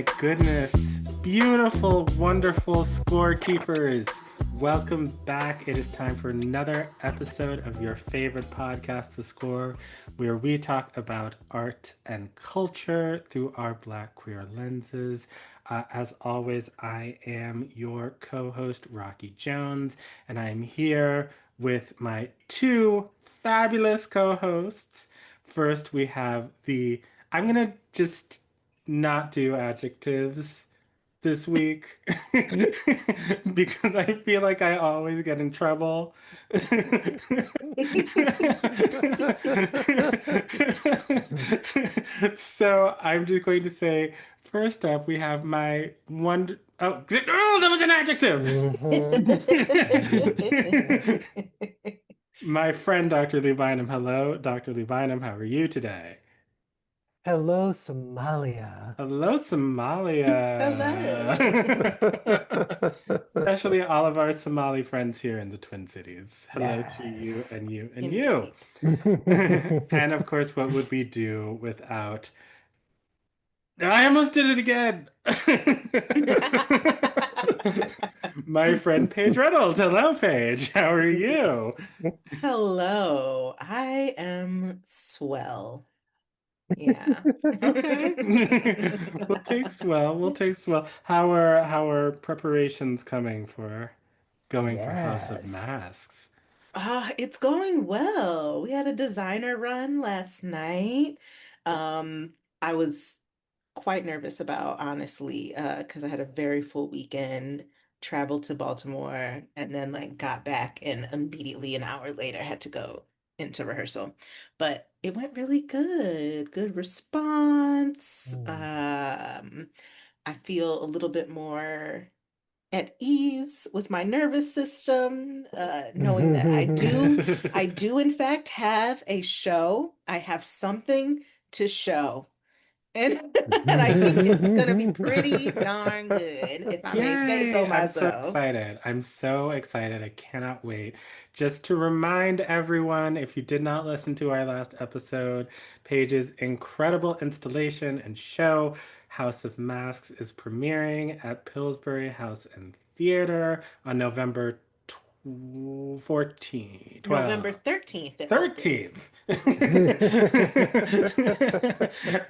my goodness. Beautiful, wonderful scorekeepers. Welcome back. It is time for another episode of your favorite podcast, The Score, where we talk about art and culture through our Black queer lenses. As always, I am your co host, Rocky Jones, and I am here with my two fabulous co hosts. First, we have I'm going to just not do adjectives this week because I feel like I always get in trouble. So I'm just going to say, first up, we have my one oh, that was an adjective. My friend, Dr. Lee Bynum. Hello, Dr. Lee Bynum. How are you today? Hello, Somalia. Hello, Somalia. Hello. Especially all of our Somali friends here in the Twin Cities. Hello to you Yes. and you and you. Indeed. And of course, what would we do without... I almost did it again. My friend Paige Reynolds. Hello, Paige. How are you? Hello. I am swell. Yeah. Okay. We'll take swell. We'll take swell. How are preparations coming for going for House of Yes. Masks? It's going well. We had a designer run last night. I was quite nervous about, honestly, because I had a very full weekend, traveled to Baltimore, and then like got back and immediately an hour later had to go into rehearsal. But it went really good. Good response. Mm. I feel a little bit more at ease with my nervous system, knowing that I do in fact have a show. I have something to show. And and I think it's gonna be pretty darn good, if I may say so Yay! I'm so myself. excited. I'm so excited. I cannot wait. Just to remind everyone, if you did not listen to our last episode, Paige's incredible installation and show, House of Masks, is premiering at Pillsbury House and Theater on November 14, November 12. 13th it opened. 13th.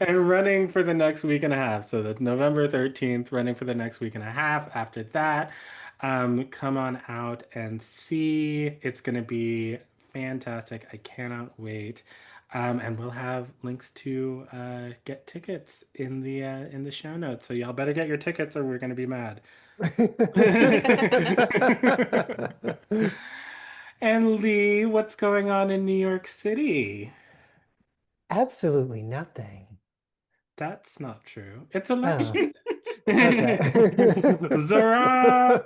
And running for the next week and a half. So that's November 13th, running for the next week and a half. After that, come on out and see. It's going to be fantastic. I cannot wait. And we'll have links to get tickets in the show notes. So y'all better get your tickets or we're going to be mad. And Lee, what's going on in New York City? Absolutely nothing. That's not true. It's election. Oh, okay. Zara!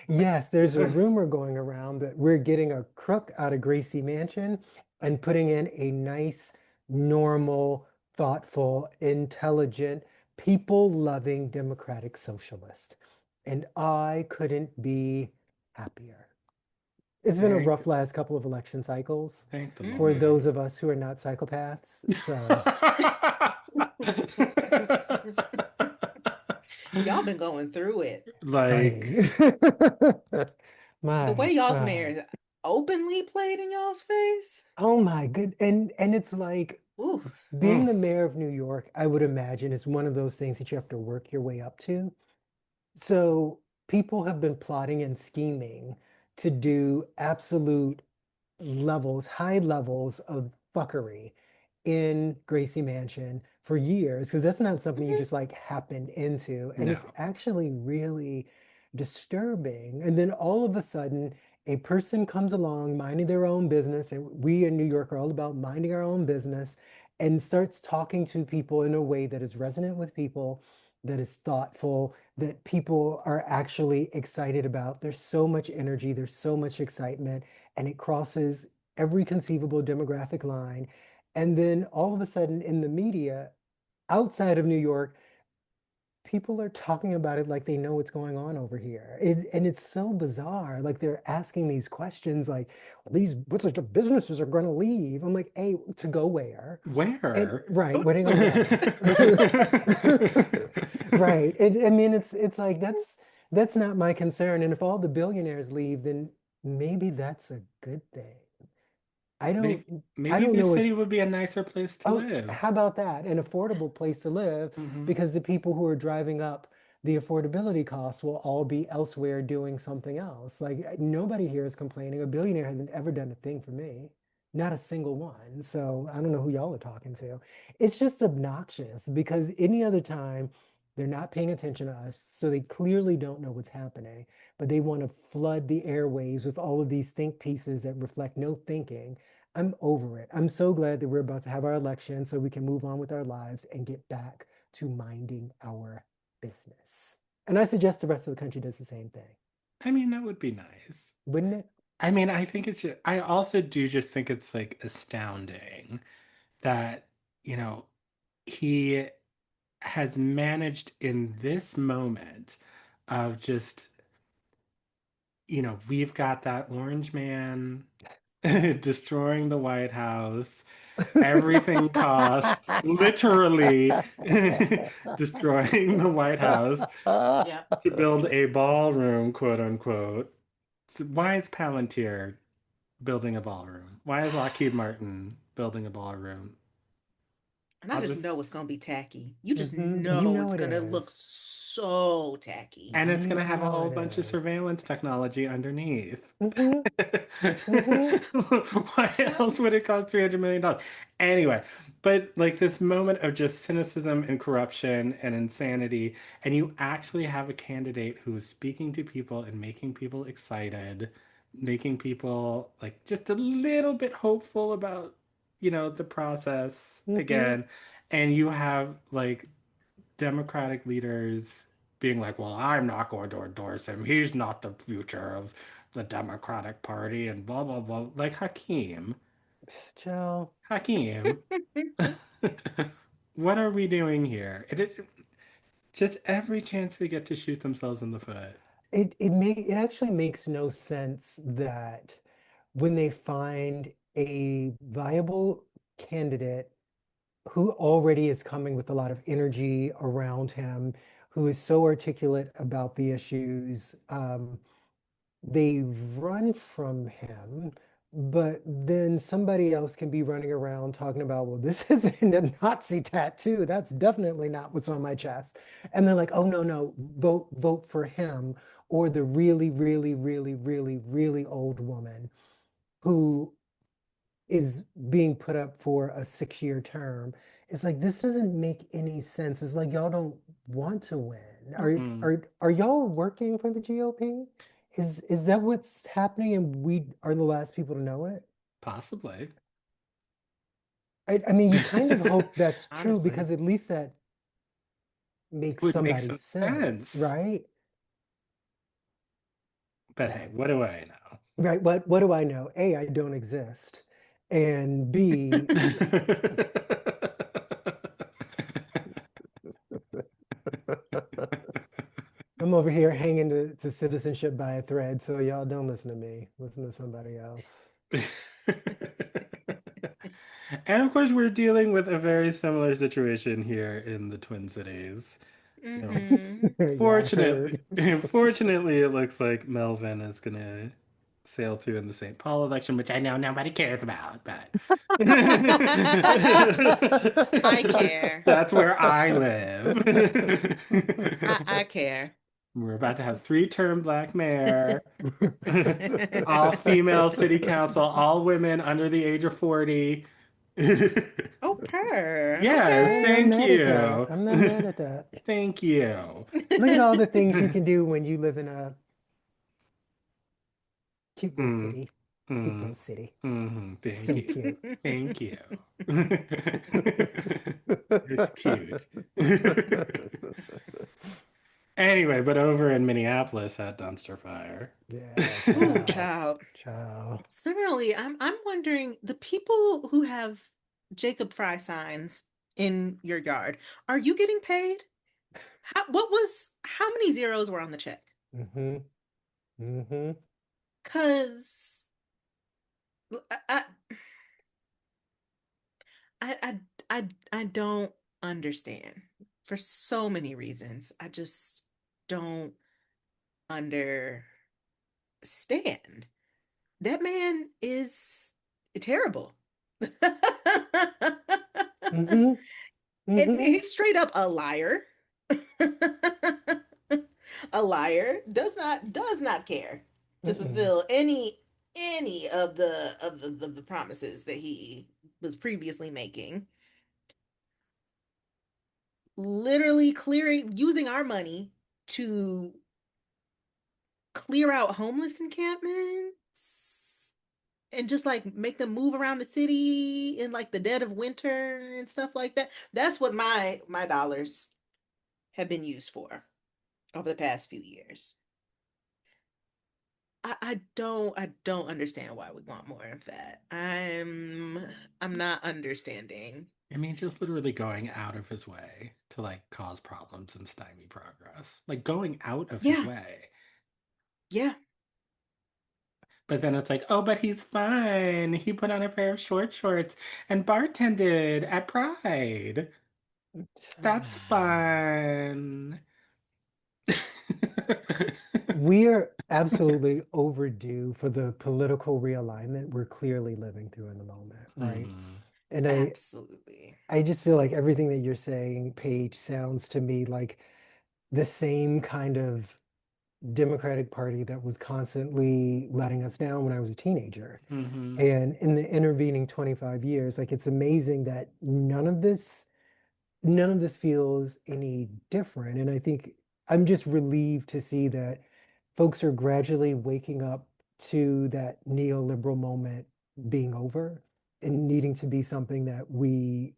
Yes, there's a rumor going around that we're getting a crook out of Gracie Mansion and putting in a nice, normal, thoughtful, intelligent, people-loving democratic socialist. And I couldn't be happier. It's been a Very good. rough last couple of election cycles Thank the for Mhm. Lord. those of us who are not psychopaths. So, Y'all been going through it. Like, honey, The way my, y'all's my, mayor is openly played in y'all's face. oh my good, and it's like Ooh. being mm, the mayor of New York, I would imagine is one of those things that you have to work your way up to. So people have been plotting and scheming to do absolute levels, high levels of fuckery in Gracie Mansion for years, because that's not something you Mhm. just like happen into. And it's no. actually really disturbing. And then all of a sudden, a person comes along minding their own business, and we in New York are all about minding our own business, and starts talking to people in a way that is resonant with people, that is thoughtful, that people are actually excited about. There's so much energy, there's so much excitement, and it crosses every conceivable demographic line. And then all of a sudden in the media outside of New York, people are talking about it like they know what's going on over here. And it's so bizarre. Like they're asking these questions like, well, these what's the businesses are going to leave. I'm like, hey, to go where? And Where? right, where they gonna go? Right. And I mean it's like that's not my concern. And if all the billionaires leave, then maybe that's a good thing. I Maybe, don't I maybe don't this know if city would be a nicer place to oh, live. how about that? An affordable place to live Hmm. because the people who are driving up the affordability costs will all be elsewhere doing something else. Like nobody here is complaining. A billionaire hasn't ever done a thing for me. Not a single one. So I don't know who y'all are talking to. It's just obnoxious because any other time they're not paying attention to us. So they clearly don't know what's happening, but they want to flood the airways with all of these think pieces that reflect no thinking. I'm over it. I'm so glad that we're about to have our election so we can move on with our lives and get back to minding our business. And I suggest the rest of the country does the same thing, I mean, that would be nice. wouldn't it? I mean, I think it's just, I also do just think it's like astounding that, you know, he has managed in this moment of just, we've got that orange man destroying the White House. Everything costs literally destroying the White House Yeah. to build a ballroom, quote unquote. So why is Palantir building a ballroom? Why is Lockheed Martin building a ballroom? And I I'll just just, know it's gonna be tacky. You just You know know it's it gonna look is. so tacky. and it's going to You have a know whole it bunch of is. surveillance technology underneath. Mm-hmm. Mm-hmm. Why else would it cost $300 million? Anyway, but like this moment of just cynicism and corruption and insanity, and you actually have a candidate who is speaking to people and making people excited, making people like just a little bit hopeful about, the process Mm-hmm. again. And you have like Democratic leaders being like, well, I'm not going to endorse him. He's not the future of the Democratic Party and blah, blah, blah. Like Joe, Hakeem, what are we doing here? Just every chance they get to shoot themselves in the foot. it actually makes no sense that when they find a viable candidate who already is coming with a lot of energy around him, who is so articulate about the issues. They run from him, but then somebody else can be running around talking about, well, this isn't a Nazi tattoo. That's definitely not what's on my chest. And they're like, oh, no, no, vote for him or the really, really, really, really, really old woman who is being put up for a 6-year term. It's like this doesn't make any sense. It's like y'all don't want to win. Are Mm-mm, are y'all working for the GOP? Is that what's happening and we are the last people to know it? possibly. I mean, you kind of hope that's true Honestly. because at least that It makes would make somebody some sense, sense. right? But hey, what do I Right. What do I know? A, I don't exist. And B, know? I'm over here hanging to citizenship by a thread, so y'all don't listen to me. Listen to somebody else. And of course, we're dealing with a very similar situation here in the Twin Cities. You know, Mm-hmm. Yeah, I fortunately, heard. fortunately, it looks like Melvin is gonna sail through in the St. Paul election, which I know nobody cares about, but I care. that's where I live. I care. We're about to have three-term black mayor, all female city council, all women under the age of 40. Oh, purr. Yes, I'm Okay. not thank mad at that. you. I'm not mad at that. Thank you. Look at all the things you can do when you live in a cute little Mm, city. Cute little mm, city. It's thank so you. cute. Thank you. It's cute. Anyway, but over in Minneapolis at Dumpster Fire. Yeah, Ooh, ciao. child. Ciao. Similarly, I'm wondering the people who have Jacob Fry signs in your yard, are you getting paid? How many zeros were on the check? Mm-hmm. Mm-hmm. Because I, I, I, I don't understand for so many reasons. I just don't understand. That man is terrible. Mm-hmm. And Mm-hmm. he's straight up a liar. A liar does not care to Mm-mm. fulfill any of the promises that he was previously making. Literally clearing using our money to clear out homeless encampments and just like make them move around the city in like the dead of winter and stuff like that. That's what my dollars have been used for over the past few years. I don't understand why we want more of that. I'm not understanding. I mean, just literally going out of his way to like cause problems and stymie progress. Like going out of his Yeah, way. yeah. But then it's like, oh, but he's fine. He put on a pair of short shorts and bartended at Pride. That's fun. We are absolutely overdue for the political realignment we're clearly living through in the moment, right? Mhm. And Absolutely. I just feel like everything that you're saying, Paige, sounds to me like the same kind of Democratic Party that was constantly letting us down when I was a teenager. Mhm. And in the intervening 25 years, like it's amazing that none of this feels any different. And I think I'm just relieved to see that folks are gradually waking up to that neoliberal moment being over and needing to be something that we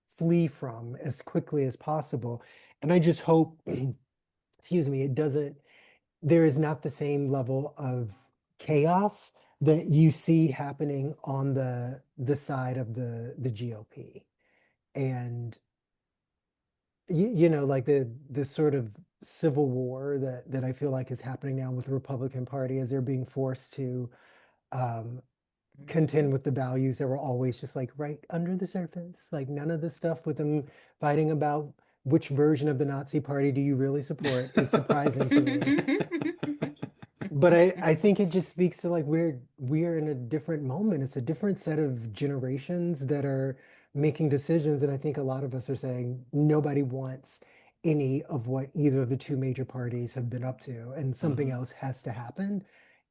flee from as quickly as possible. And I just hope, excuse me, there is not the same level of chaos that you see happening on the side of the GOP. And like the sort of civil war that I feel like is happening now with the Republican Party as they're being forced to um, Mhm. contend with the values that were always just like right under the surface. Like none of the stuff with them fighting about which version of the Nazi Party do you really support is surprising to me. But I think it just speaks to like we're in a different moment. It's a different set of generations that are making decisions. And I think a lot of us are saying nobody wants any of what either of the two major parties have been up to. And something Mhm. else has to happen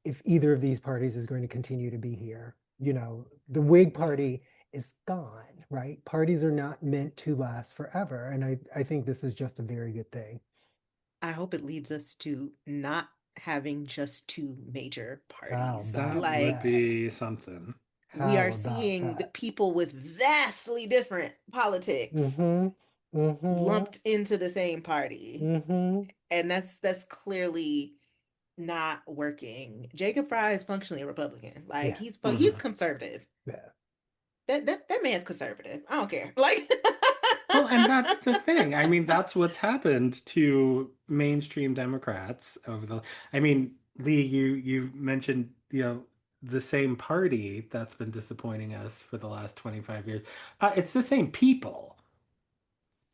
if either of these parties is going to continue to be here. The Whig Party is gone, right? Parties are not meant to last forever. And I think this is just a very good thing. I hope it leads us to not having just two major How parties. That about would Like that? be something. we How are about seeing that? people with vastly different politics Mm-hmm. Mm-hmm. lumped into the same party. Mm-hmm. And that's clearly not working. Jacob Fry is functionally a Republican. Like Yeah. he's Mhm. conservative. Yeah. That man's conservative. I don't care. Like Well, and that's the thing. I mean, that's what's happened to mainstream Democrats over the. I mean, Lee, you mentioned, the same party that's been disappointing us for the last 25 years. It's the same people.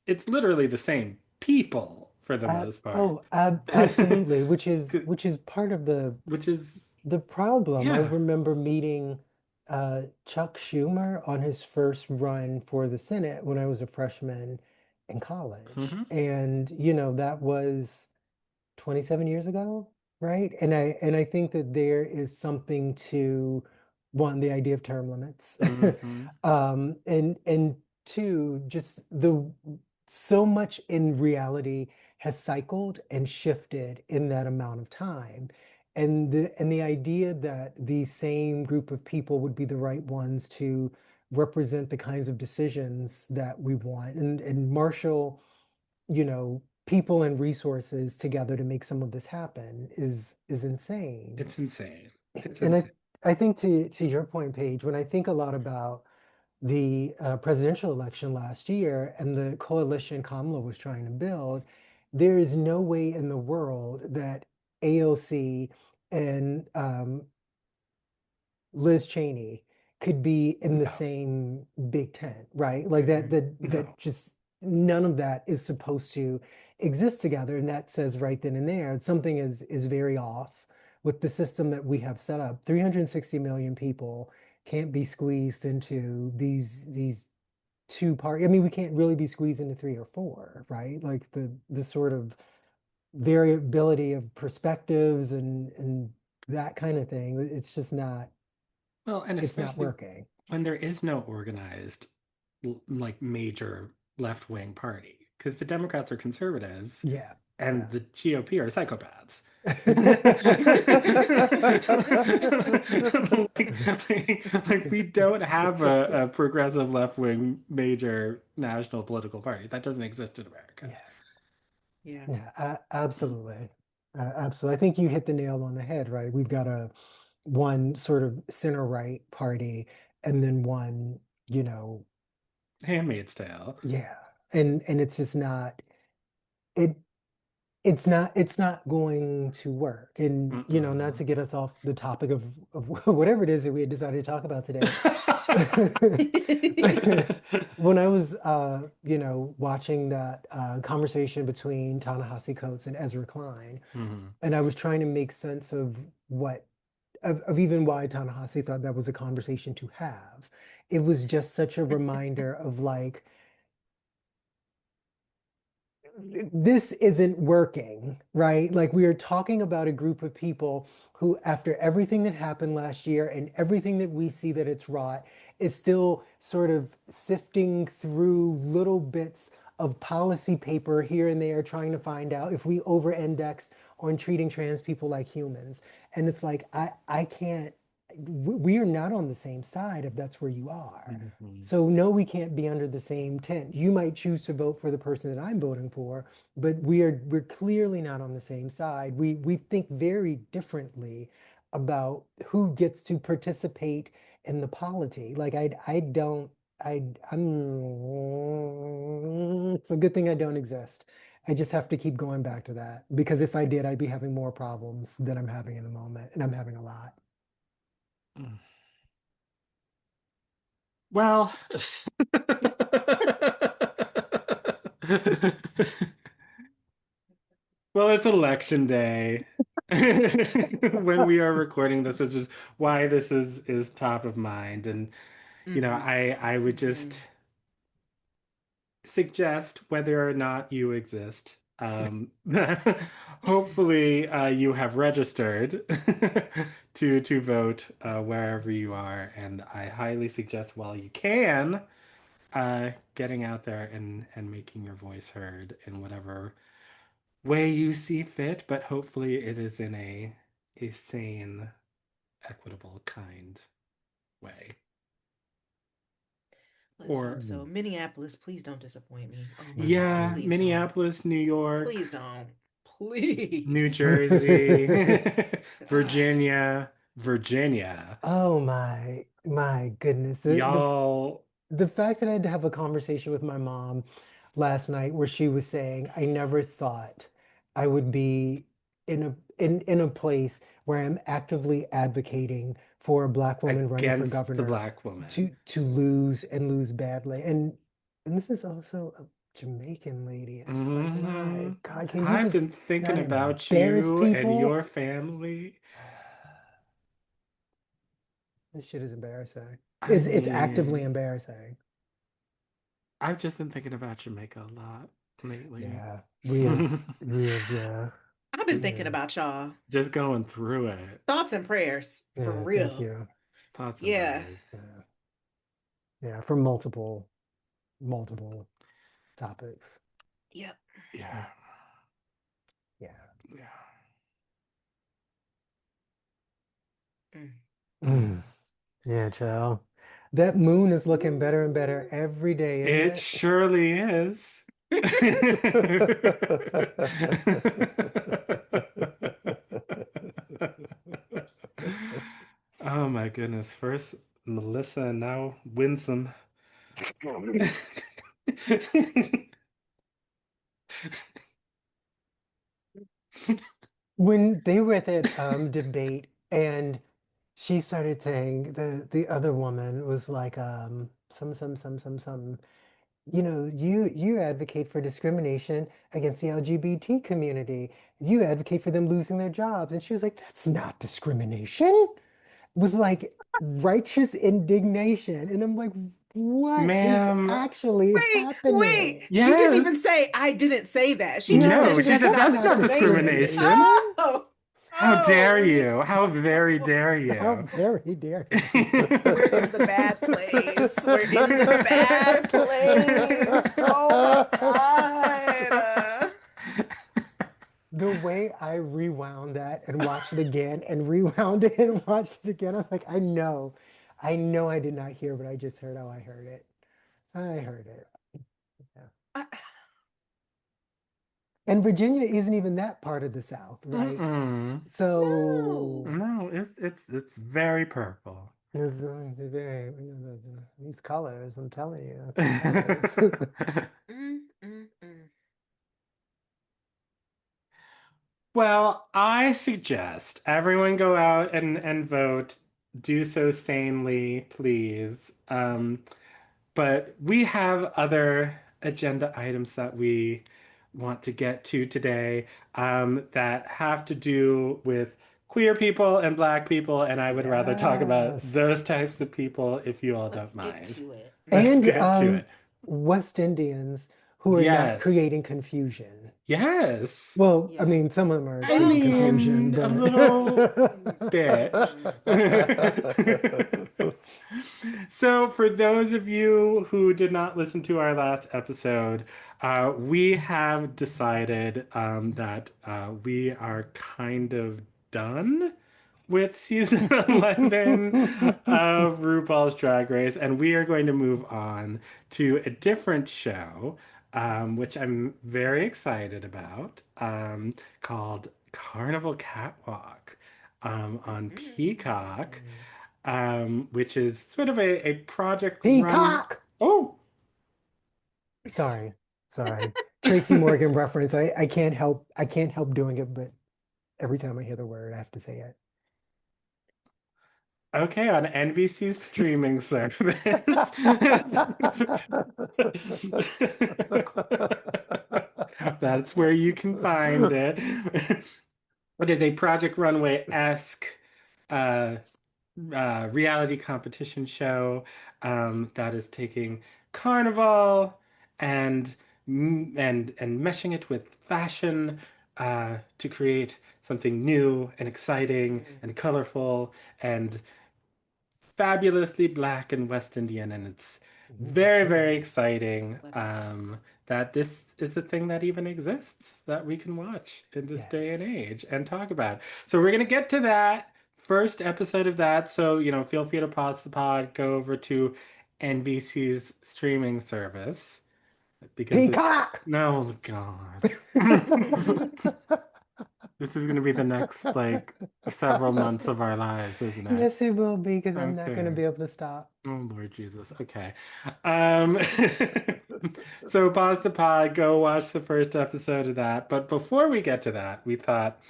It's literally the same people for the most part. Absolutely, which is part of the Which is, the problem. I yeah. remember meeting Chuck Schumer on his first run for the Senate when I was a freshman in college. Hmm. And that was 27 years ago, right? And I think that there is something to one, the idea of term limits, Hmm. and two, just the so much in reality has cycled and shifted in that amount of time. And the idea that the same group of people would be the right ones to represent the kinds of decisions that we want and marshal people and resources together to make some of this happen is insane. It's insane. It's And I insane. I think to your point, Paige, when I think a lot about the presidential election last year and the coalition Kamala was trying to build, there is no way in the world that AOC and Liz Cheney could be in the No. same Big Tent, right? Like that No. just none of that is supposed to exist together. And that says right then and there, something is very off with the system that we have set up. 360 million people can't be squeezed into these two part. I mean, we can't really be squeezed into three or four, right? Like the sort of variability of perspectives and that kind of thing. It's just not Well, and it's not especially working. when there is no organized, like major left-wing party, because the Democrats are conservatives Yeah, and yeah. the GOP are psychopaths. like, we don't have a progressive left-wing major national political party. That doesn't exist in America. Yeah, Yeah. yeah, absolutely. Absolutely. I think you hit the nail on the head, right? We've got a one sort of center right party and then one, you know, Handmaid's Tale. yeah. And it's just not it it's not going to work. And not Mm-mm. to get us off the topic of whatever it is that we had decided to talk about today. When I was watching that conversation between Ta-Nehisi Coates and Ezra Klein, Mhm. and I was trying to make sense of of even why Ta-Nehisi thought that was a conversation to have. It was just such a reminder of like this isn't working, right? Like we are talking about a group of people who, after everything that happened last year and everything that we see that it's wrought, is still sort of sifting through little bits of policy paper here and there, trying to find out if we over-index on treating trans people like humans. And it's like, I can't, we are not on the same side if that's where you are. Mhm. So no, we can't be under the same tent. You might choose to vote for the person that I'm voting for, but we're clearly not on the same side. We think very differently about who gets to participate in the polity. Like I don't I'm it's a good thing I don't exist. I just have to keep going back to that because if I did, I'd be having more problems than I'm having in the moment, and I'm having a lot. Mm. Well, well, it's election day when we are recording this, which is why this is top of mind. And Hmm. I would just Hmm. suggest whether or not you exist. Hopefully, you have registered to vote wherever you are, and I highly suggest while you can, getting out there and making your voice heard in whatever way you see fit. But hopefully, it is in a sane, equitable, kind way. Let's hope Or so. Mm. Minneapolis, please don't disappoint me. Oh my God, yeah, please don't. Minneapolis, New York. Please don't. New Please. Jersey, Ah, Virginia, Virginia. Oh my goodness. Y'all, The fact that I had to have a conversation with my mom last night where she was saying, I never thought I would be in a place where I'm actively advocating for a black woman running for against the governor black woman. to lose and lose badly. And this is also a Jamaican lady. It's just like, Hmm. my God, can you I've just been thinking not about embarrass you and people? your family. This shit is embarrassing. I It's actively mean, embarrassing. I've just been thinking about Jamaica a lot lately. Yeah, yeah, I've been thinking yeah, about y'all. Just going through it. Thoughts and prayers, for yeah. Thank real. you. Thoughts and Yeah. prayers. Yeah, yeah, for multiple topics. Yep. Yeah. Yeah. Yeah. Mm. Mm. Mm, yeah, child. That moon is looking better and better every day, isn't It it? surely is. Oh my goodness. First Melissa and now Winsome. When they were at that debate and she started saying the other woman was like some you advocate for discrimination against the LGBT community. You advocate for them losing their jobs. And she was like, that's not discrimination. With like righteous indignation. And I'm like, what is Ma'am, actually Wait, happening? she didn't even yes. say, I didn't say that. She just No, No, said, she she said that's said that's not that's not not discrimination. discrimination. discrimination. Oh, How dare oh, you? How very dare How you? very dare you? we're in the bad place. We're in the bad place. Oh my God. The way I rewound that and watched it again and rewound it and watched it again, I'm like, I know I did not hear, but I just heard how I heard it. I heard it. Yeah. I, And Virginia isn't even that part of the South, right? Mm-mm. So no. No, it's very purple. these colors, I'm telling you, these colors. Mm, mm, mm. Well, I suggest everyone go out and vote. Do so sanely, please. But we have other agenda items that we want to get to today that have to do with queer people and black people, and I would rather talk about Yes. those types of people if you all don't Let's get mind. to it. Let's And get to it. West Indians who are not Yes. creating confusion. Yes. Well, I Yeah. mean, some of them are I creating Well, confusion, mean, a but little mm, bit. mm. So, for those of you who did not listen to our last episode, we have decided that we are kind of done with season 11 of RuPaul's Drag Race, and we are going to move on to a different show, which I'm very excited about, called Carnival Catwalk on Peacock, Mm. which is sort of a project run. Peacock. Oh, Sorry, sorry. Tracy Morgan reference. I can't help doing it, but every time I hear the word, I have to say it. okay, on NBC's streaming service. That's where you can find it. It is a Project Runway-esque uh, reality competition show that is taking Carnival and and meshing it with fashion to create something new and exciting Mm. and colorful and fabulously black and West Indian, and it's very, very exciting Love it. that this is a thing that even exists that we can watch in this day and Yes. age and talk about. So we're gonna get to that first episode of that. So, feel free to pause the pod, go over to NBC's streaming service because this, Peacock. no, God. This is gonna be the next like several months of our lives, isn't it? Yes, it will be because I'm not going to Okay. be able to stop. Oh, Lord Jesus. Okay. Um, so pause the pod, go watch the first episode of that. But before we get to that, we thought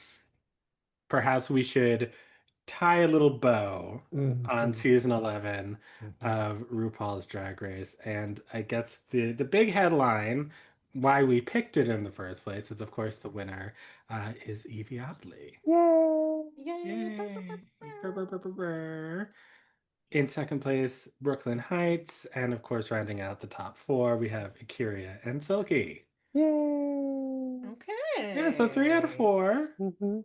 perhaps we should tie a little bow on Mhm, season 11 mhm. of RuPaul's Drag Race. And I guess the big headline, why we picked it in the first place, is of course the winner is Evie Oddly. Yay! Yay. Brr, brr, brr, Yay. Brr, brr, brr. brr, brr, brr. In second place, Brooklyn Heights. And of course, rounding out the top four, we have Akira and Silky. Yay! Yeah, so three out of Okay. four. Hmm. Ain't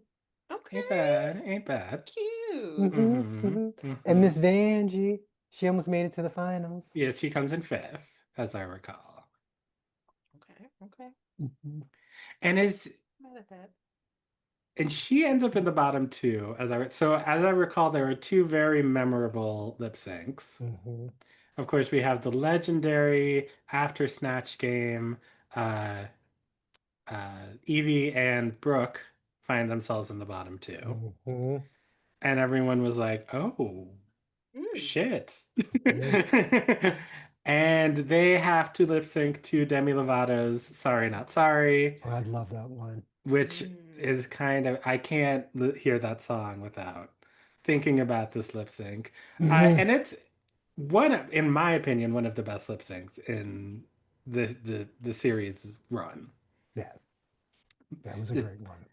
Okay. bad. Ain't bad. Cute. Hmm. Mm-hmm. Hmm. And Mm-hmm. Miss Vanjie, she almost made it to the finals. Yeah, she comes in fifth, as I recall. Okay. Okay. Mhm. And is Mad at that. and she ends up in the bottom two, so as I recall, there were two very memorable lip syncs. Mhm. Of course, we have the legendary after Snatch Game. Uh, Evie and Brooke find themselves in the bottom two. Mhm. And everyone was like, oh, Mm. shit. Mhm. and they have to lip sync to Demi Lovato's "Sorry Not Sorry," Oh, I love that one. which Mm. is kind of I can't hear that song without thinking about this lip sync. Hmm. And it's in my opinion, one of the best lip syncs in the series run. Yeah, that was a The great one.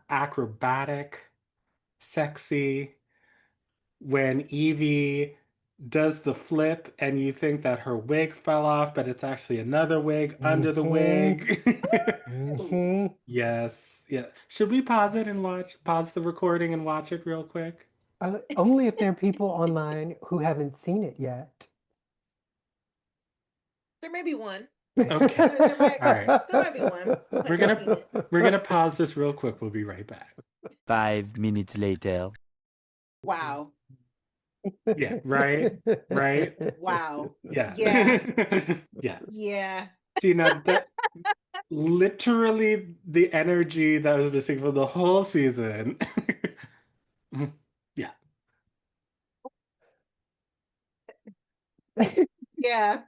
acrobatic, sexy. When Evie does the flip and you think that her wig fell off, but it's actually another wig under the Hmm. wig. Ooh. Hmm. Yes. Yeah. Should we pause the recording and watch it real quick? Only if there are people online who haven't seen it yet. There may be one. Okay. There might All right. there might be one who We're hasn't gonna seen it. we're gonna pause this real quick. We'll be right back. 5 minutes later. Wow. Yeah, right? Right? Wow. Yeah. Yeah. Yeah. Yeah. See now that literally the energy that was missing for the whole season. Yeah. Yeah.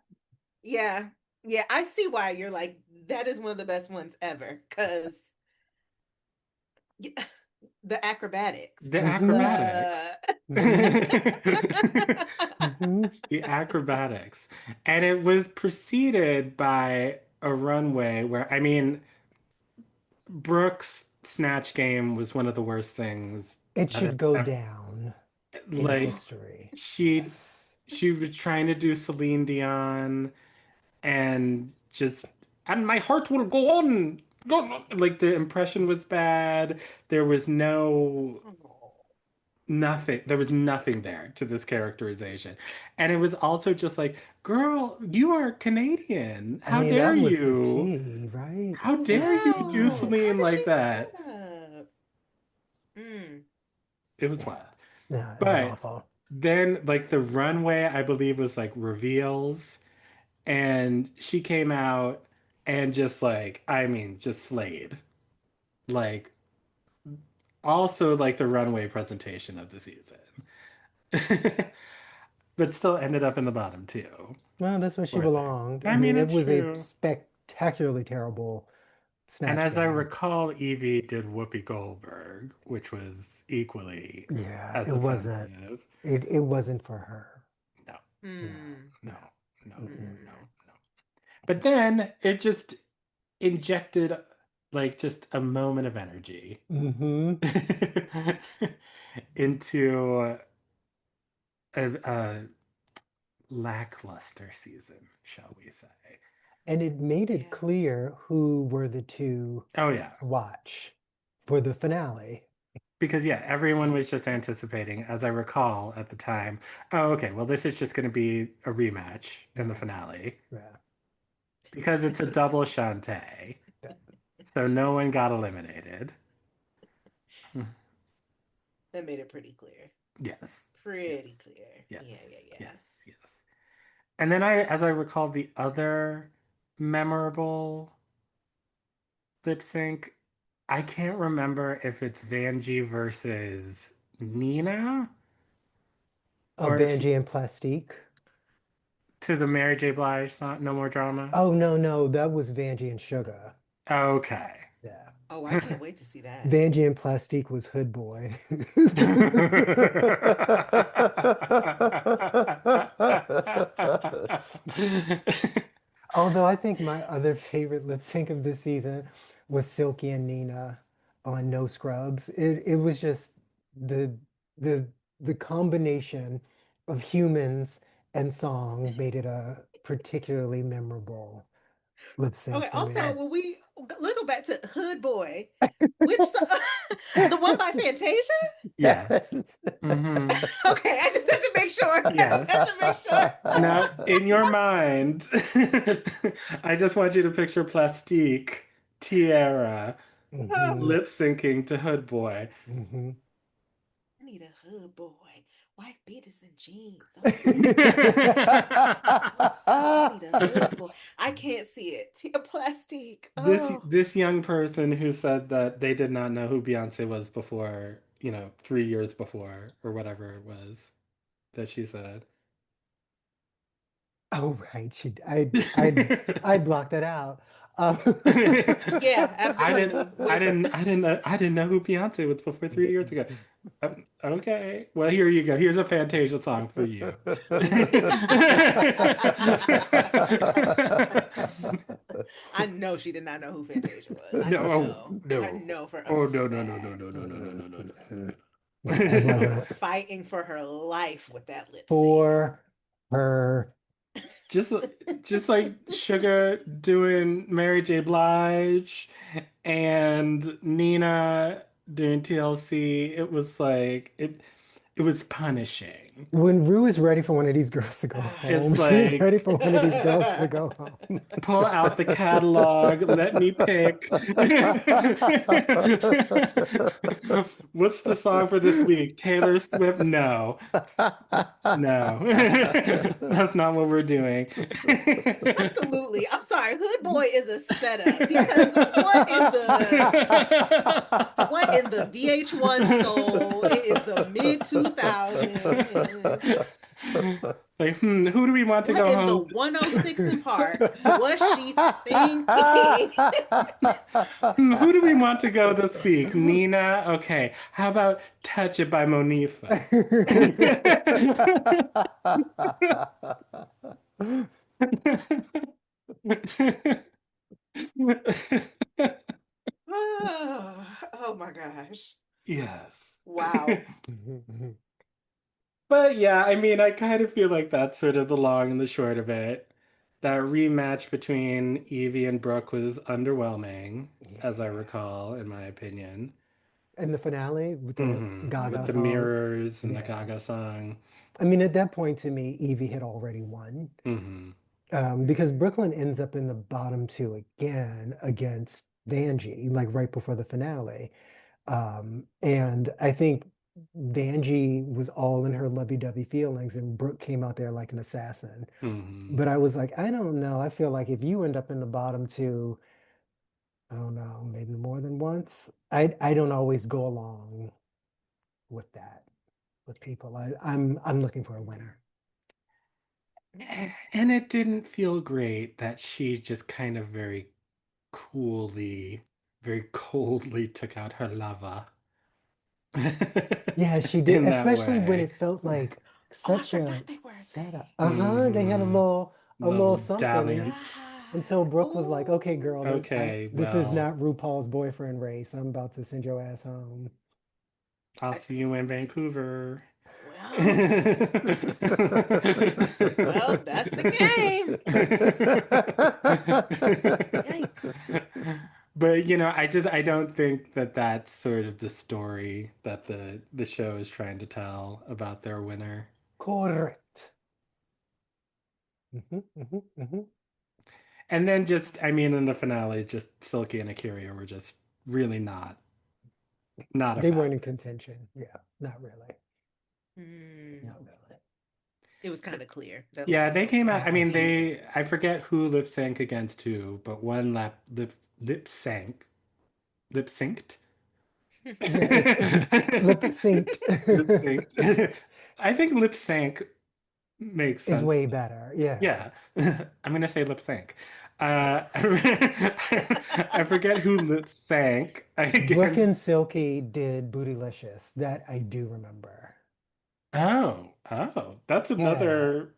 Yeah. Yeah. I see why you're like, that is one of the best ones ever. Because the acrobatics. The Hmm. acrobatics. The Hmm. Hmm. The acrobatics. And it was preceded by a runway where, I mean, Brooke's snatch game was one of the worst things It that should have go ever, down in like, history. she Yes. she was trying to do Celine Dion and just, and my heart will go on. Go on. Like the impression was bad. There was nothing. There was nothing there to this characterization. And it was also just like, girl, you are Canadian. I How mean, dare that was the you? tea, right? How Oh dare you do wow. How Celine did like she mess that? that up? Mm. It was Yeah. wild. Yeah, it was But awful. then like the runway, I believe, was like reveals. And she came out and just like, I mean, just slayed. Like also like the runway presentation of the season. But still ended up in the bottom two. Well, that's where she Poor thing. belonged. I I mean, mean, it it's was a true. spectacularly terrible And snatch as I game. recall, Evie did Whoopi Goldberg, which was equally Yeah, as offensive. it wasn't for her. No, No, Mm. no, no. no, Mm-mm. no, no. But then it just injected like just a moment of energy Mm-hmm. into a lackluster season, shall we say. And it made it Yeah. clear who were the two Oh yeah. to watch for the finale. Because yeah, everyone was just anticipating, as I recall at the time, oh okay, well this is just going to be a rematch in the Yeah, finale yeah, because it's a double Shantae. yeah. So no one got eliminated. That made it pretty clear. Yes. Yes. Pretty clear. Yes. Yeah, yeah, Yes. yeah. Yes. And then as I recall, the other memorable lip sync, I can't remember if it's Vanjie versus Nina Oh, or if she, Vanjie and Plastique. to the Mary J. Blige song, No More Drama. Oh no, no, that was Vanjie and Sugar. Okay. Yeah. Oh, I can't wait to see that. Vanjie and Plastique was Hood Boy. Although I think my other favorite lip sync of the season was Silky and Nina on No Scrubs. It was just the the the combination of humans and song made it a particularly memorable lip sync Okay, for also, me. when let's go back to Hood Boy, the one by Fantasia? Yes. Yes. Hmm. Okay, I just had to make sure. I just had Yes. to make sure. Now, in your mind, I just want you to picture Plastique, Tiara, Hmm. lip syncing to Hood Boy. Hmm. I need a hood boy, white beaters and jeans. Oh yeah. I need a hood boy. I can't see it. Plastic. This Oh, this young person who said that they did not know who Beyonce was before, 3 years before or whatever it was that she said. Oh, right. I'd block that out. Um, Yeah, I absolutely. I didn't know who Beyonce was before 3 years ago. Okay, well here you go. Here's a Fantasia song for you. I know she did not know who Fantasia was. I No, oh, know. I no. know for a Oh fact. yeah, it wasn't Fighting for her life with that lip sync. for her. Just just like Sugar doing Mary J. Blige and Nina doing TLC. It was like it was punishing. When Rue is ready for one of these girls to go home, It's she's ready like for one of these girls to go home. pull out the catalog, let me pick. What's the song for this week? Taylor Swift? No. No. That's not what we're doing. Absolutely. I'm sorry. Hood Boy is a setup because what in the VH1 soul? It is the mid 2000s. Like, who do we want to What go in the home? 106 in Park was she thinking? Who do we want to go this week? Nina? Okay. How about Touch It by Monifa? Oh my gosh. Yes. Wow. But yeah, I mean, I kind of feel like that's sort of the long and the short of it. That rematch between Evie and Brooke was underwhelming, as I Yeah. recall, in my opinion. And the finale with the With Gaga the song. mirrors and the Yeah. Gaga song. I mean, at that point, to me, Evie had already won. Hmm Because Mm. Brooklyn ends up in the bottom two again against Vanjie, like right before the finale. And I think Vanjie was all in her lovey-dovey feelings, and Brooke came out there like an assassin. hmm But I was like, I don't know. I feel like if you end up in the bottom two, I don't know, maybe more than once, I don't always go along with that with people. I'm looking for a winner. And it didn't feel great that she just kind of very coolly, very coldly took out her lover Yeah, she did, in that especially when way. it felt like Oh, I such a forgot they were a thing. setup. They had Hmm a little Little Oh my something dalliance. until God. Brooke was like, "Okay, girl, Oh. Okay, this is well, not RuPaul's boyfriend race. I'm about to send your ass home." I'll I- see you in Vancouver. Well, well, that's the game. Yikes. But I don't think that that's sort of the story that the show is trying to tell about their winner. Correct. Mhm. And then just, I mean, in the finale, just Silky and Akira were just really not a They weren't in factor. contention. Yeah, not really. Hmm. Not really. It was kind of clear that, Yeah, like, they came out. okay, I mean, she. I forget who lip sync against who, but one lip synced, Yeah, it's lip synced lip synced. I think lip sync makes is sense. way better. Yeah. Yeah, I'm gonna say lip sync. I forget who lip sync Brooke against. and Silky did Bootylicious. That I do remember. Oh, that's Yeah. another.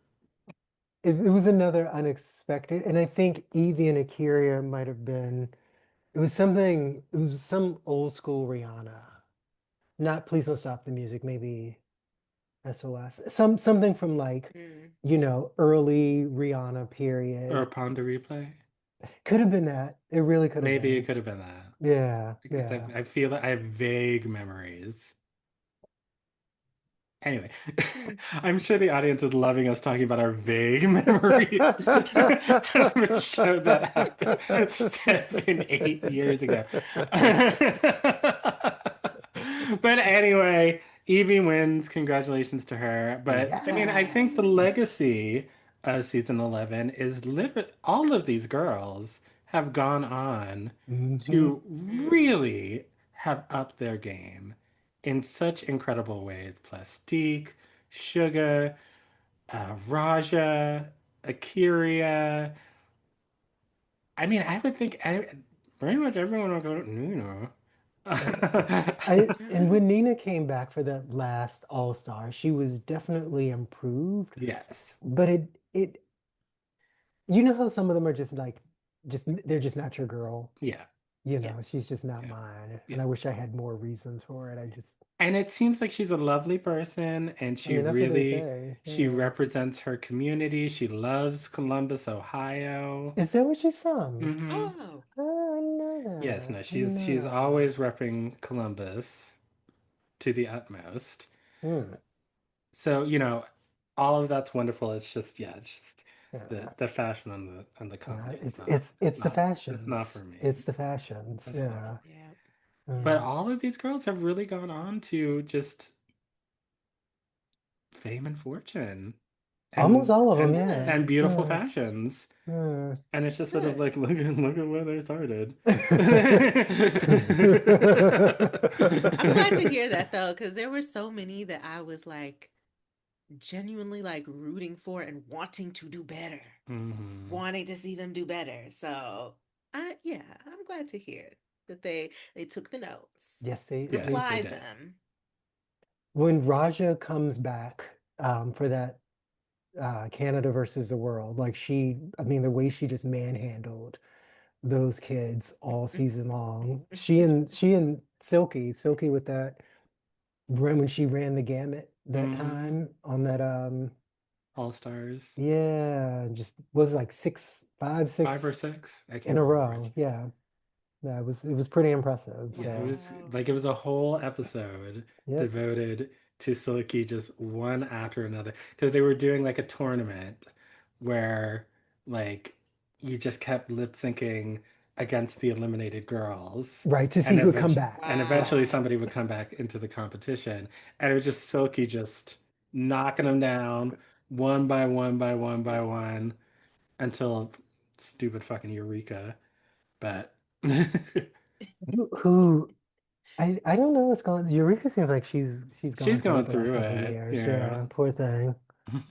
It was another unexpected, and I think Evie and Akira might have been. It was some old school Rihanna. Not Please Don't Stop the Music, maybe SOS. Something from like, Mm. early Rihanna Or period. Pond to Replay. Could have been that. It really could have Maybe it been. could have been that. Yeah, Because yeah. I feel like I have vague memories. Anyway, Hmm. I'm sure the audience is loving us talking about our vague memories of a show that happened 7, 8 years ago. But anyway, Evie wins. Congratulations to her. But I mean, I think Yes. the legacy of season 11 is literally all of these girls have gone on Hmm. to Mm. really have upped their game in such incredible ways. Plastique, Sugar, Raja. Akira. I mean, I would think pretty much everyone would go, And when Nina came back for that last All-Star, she was definitely improved, Yes. but it you know how some of them are just like they're just not your girl. Yeah. You Yeah. know, she's just not Yeah. mine. Yeah. And I wish I had more reasons for it. And it seems like she's a lovely person and I mean, that's what they say. she Yeah. represents her community. She loves Columbus, Ohio. Is that where she's from? Hmm. Oh, Oh, I Yes, know no, that. I didn't she's know always repping Columbus to the utmost. that. Hmm. So, all of that's wonderful. It's just, yeah, it's just Yeah. the fashion and the Yeah. comedy is It's not it's it's the it's not fashions. for me. It's the fashions. It's not for Yeah. me. yeah. But Mm. all of these girls have really gone on to just fame and fortune Almost and all of them, and yeah. Yeah. and beautiful Yeah. fashions. Yeah. And it's just sort of Good. like look at where they started. I'm glad to hear that though, because there were so many that I was like genuinely like rooting for and wanting to do better, Hmm. wanting to see them do better. So yeah, I'm glad to hear that they took the notes Yes, and Yes, they applied did. them. when Raja comes back for that Canada versus the world, like I mean, the way she just manhandled those kids all season long. She and Silky with that when she ran the gamut that Hmm. time on that All stars. yeah, just was like five, Five or six six. I in can't a remember. row. Yeah. Yeah, it was pretty impressive. Yeah, it So was Wow. like it was a whole episode yep. devoted to Silky just one after another because they were doing like a tournament where like you just kept lip syncing against the eliminated girls Right, to see and who would come eventually back. and eventually Wow. somebody would come back into the competition and it was just Silky just knocking them down one by one by one by one until stupid fucking Eureka. But Who I don't know what's going. Eureka seems like she's gone she's through going it the last through couple of it. years. Yeah. Yeah, poor thing.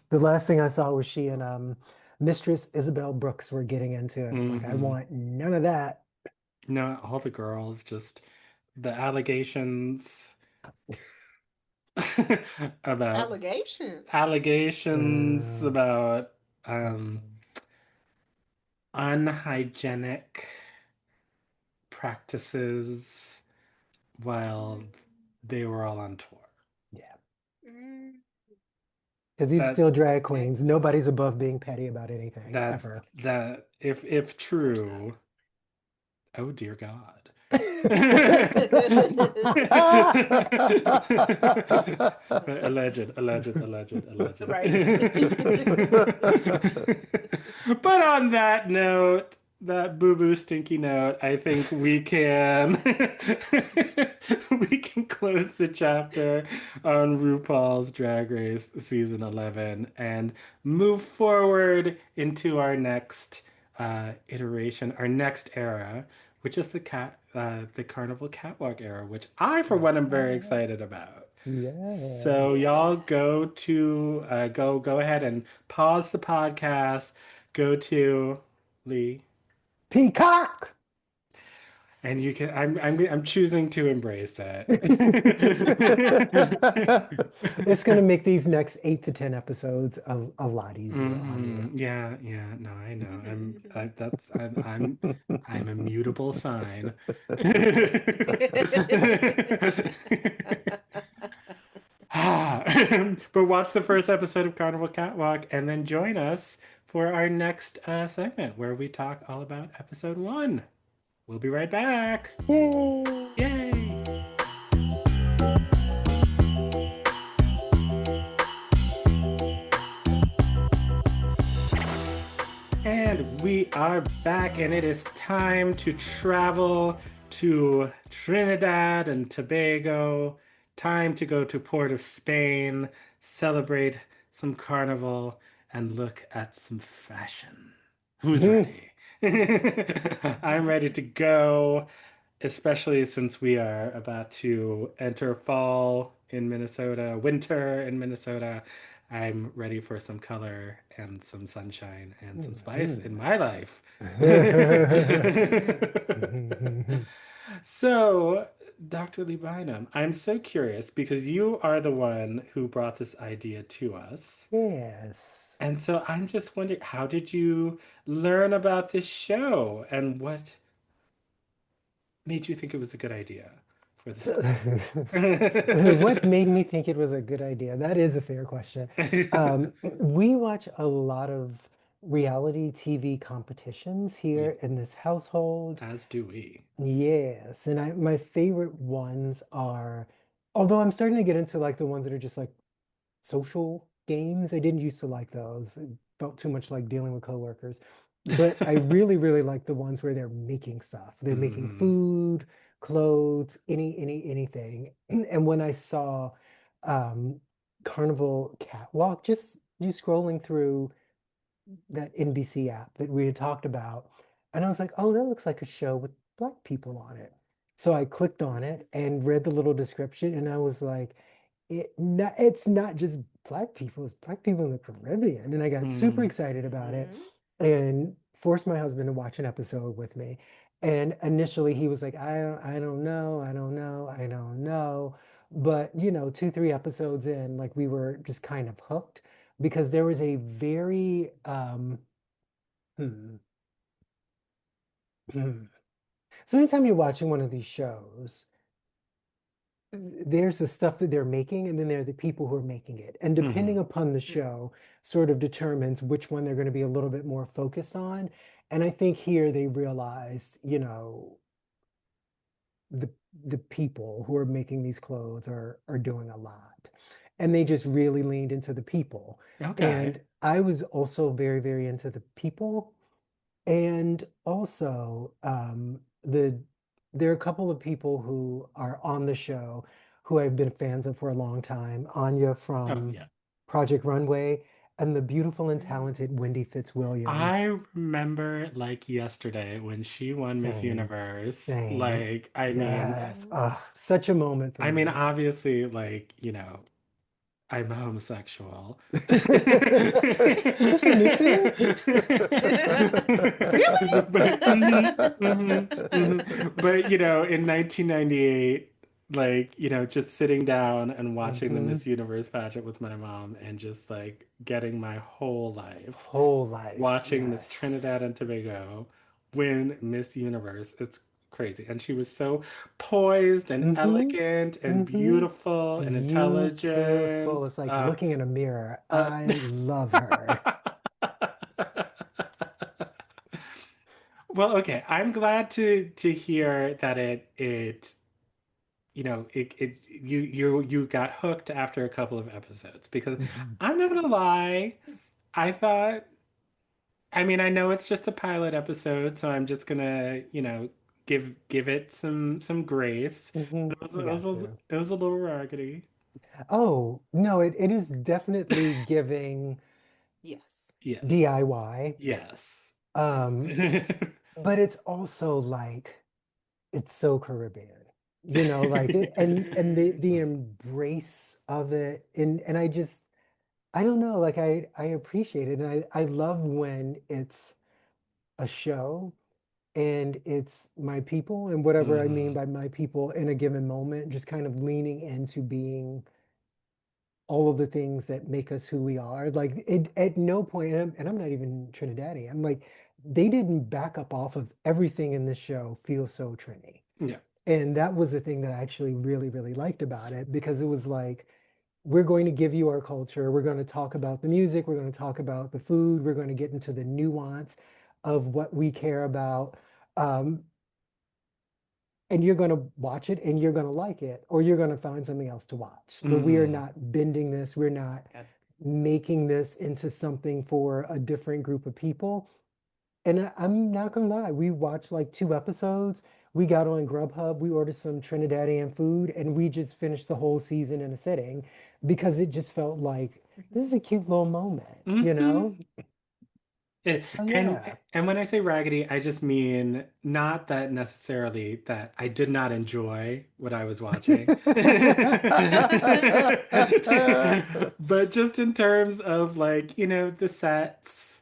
The last thing I saw was she and Mistress Isabel Brooks were getting into it. I'm like, I Hmm. want none of that. No, all the girls, just the allegations about Allegations. allegations Uh, about uh, um unhygienic practices while they were all on tour. yeah, Mm, because these are That still drag okay. queens. Nobody's above being petty about anything that ever. that if Of course not. true, oh dear God. Alleged. Right. But on that note, that boo-boo stinky note, I think we can we can close the chapter on RuPaul's Drag Race season 11 and move forward into our next iteration, our next era, which is the Carnival Catwalk era, which I, for one, am very excited about. So Yes. y'all Yeah. go ahead and pause the podcast. Go to Lee, Peacock. and you can. I'm choosing to embrace that. It's gonna make these next 8 to 10 episodes a lot easier on you. Yeah, yeah. No, I know. I'm a mutable sign. But watch the first episode of Carnival Catwalk and then join us for our next segment where we talk all about episode one. We'll be right back. Yay! Yay! And we are back, and it is time to travel to Trinidad and Tobago. Time to go to Port of Spain, celebrate some carnival, and look at some fashion. Who's ready? I'm ready to go, especially since we are about to enter fall in Minnesota, winter in Minnesota. I'm ready for some color and some sunshine and some spice in Mhm. my life. So, Dr. Lee Bynum, I'm so curious because you are the one who brought this idea to us. Yes. And so I'm just wondering, how did you learn about this show and what made you think it was a good idea for the So, school? what made me think it was a good idea? That is a fair question. We watch a lot of reality TV competitions We, here in this household. as do we. Yes, and my favorite ones are, although I'm starting to get into like the ones that are just like social games. I didn't used to like those. It felt too much like dealing with coworkers. But I really, really like the ones where they're making stuff. They're making Hmm. food, clothes, anything. And when I saw um, Carnival Catwalk, just you scrolling through that NBC app that we had talked about. And I was like, oh, that looks like a show with black people on it. So I clicked on it and read the little description, and I was like, it's not just black people, it's black people in the Caribbean. And I got super Mm. excited about it Mhm. and forced my husband to watch an episode with me. And initially he was like, I don't know, I don't know, I don't know. But you know, 2, 3 episodes in, like we were just kind of hooked because there was a very hmm, hmm. So anytime you're watching one of these shows, there's the stuff that they're making, and then there are the people who are making it. And depending Hmm. upon the show, sort of determines which one they're going to be a little bit more focused on. And I think here they realized, you know, the the people who are making these clothes are doing a lot. And they just really leaned into the people. Okay. And I was also very, very into the people. And also, there are a couple of people who are on the show who I've been fans of for a long time. Anya Oh, from yeah. Project Runway and the beautiful and talented Wendy Fitzwilliam. I remember like yesterday when she won Miss Same, Universe. same. Like, Yes. Such a moment for me. obviously, like, I'm homosexual. Is this a new thing? Really? But but in 1998, like, just sitting down and watching the hmm Miss Universe pageant with my mom and just like getting my whole life Whole life, watching Miss Trinidad yes. and Tobago win Miss Universe. It's crazy. And she was so poised and hmm elegant and hmm beautiful and Beautiful. intelligent. It's like looking in a mirror. Uh, I love her. well, okay. I'm glad to hear that you got hooked after a couple of episodes because Mhm. I'm not gonna lie, I thought I know it's just a pilot episode, so I'm just gonna, give it some grace. You got to. It was a little raggedy. Oh, no, it is definitely giving Yes. Yes. DIY. Yes. Um, but it's also like it's so Caribbean. You know, like it, and the embrace of it and I don't know, like I appreciate it and I love when it's a show and it's my people and whatever I mean Hmm. by my people in a given moment, just kind of leaning into being all of the things that make us who we are. Like it at no point, and I'm not even Trinidadian. I'm like, they didn't back up off of everything in this show feel so Trini. Yeah. And that was the thing that I actually really, really liked about it because it was like, we're going to give you our culture. We're going to talk about the music. We're going to talk about the food. We're going to get into the nuance of what we care about. Um, and you're going to watch it and you're going to like it, or you're going to find something else to watch. But we are Hmm. not bending this. We're not Yeah. making this into something for a different group of people. And I'm not gonna lie, we watched like 2 episodes. We got on Grubhub, we ordered some Trinidadian food, and we just finished the whole season in a sitting because it just felt like this is a cute little moment, you Hmm. know? It, So and yeah. and when I say raggedy, I just mean not that necessarily that I did not enjoy what I was watching. But just in terms of like, the sets,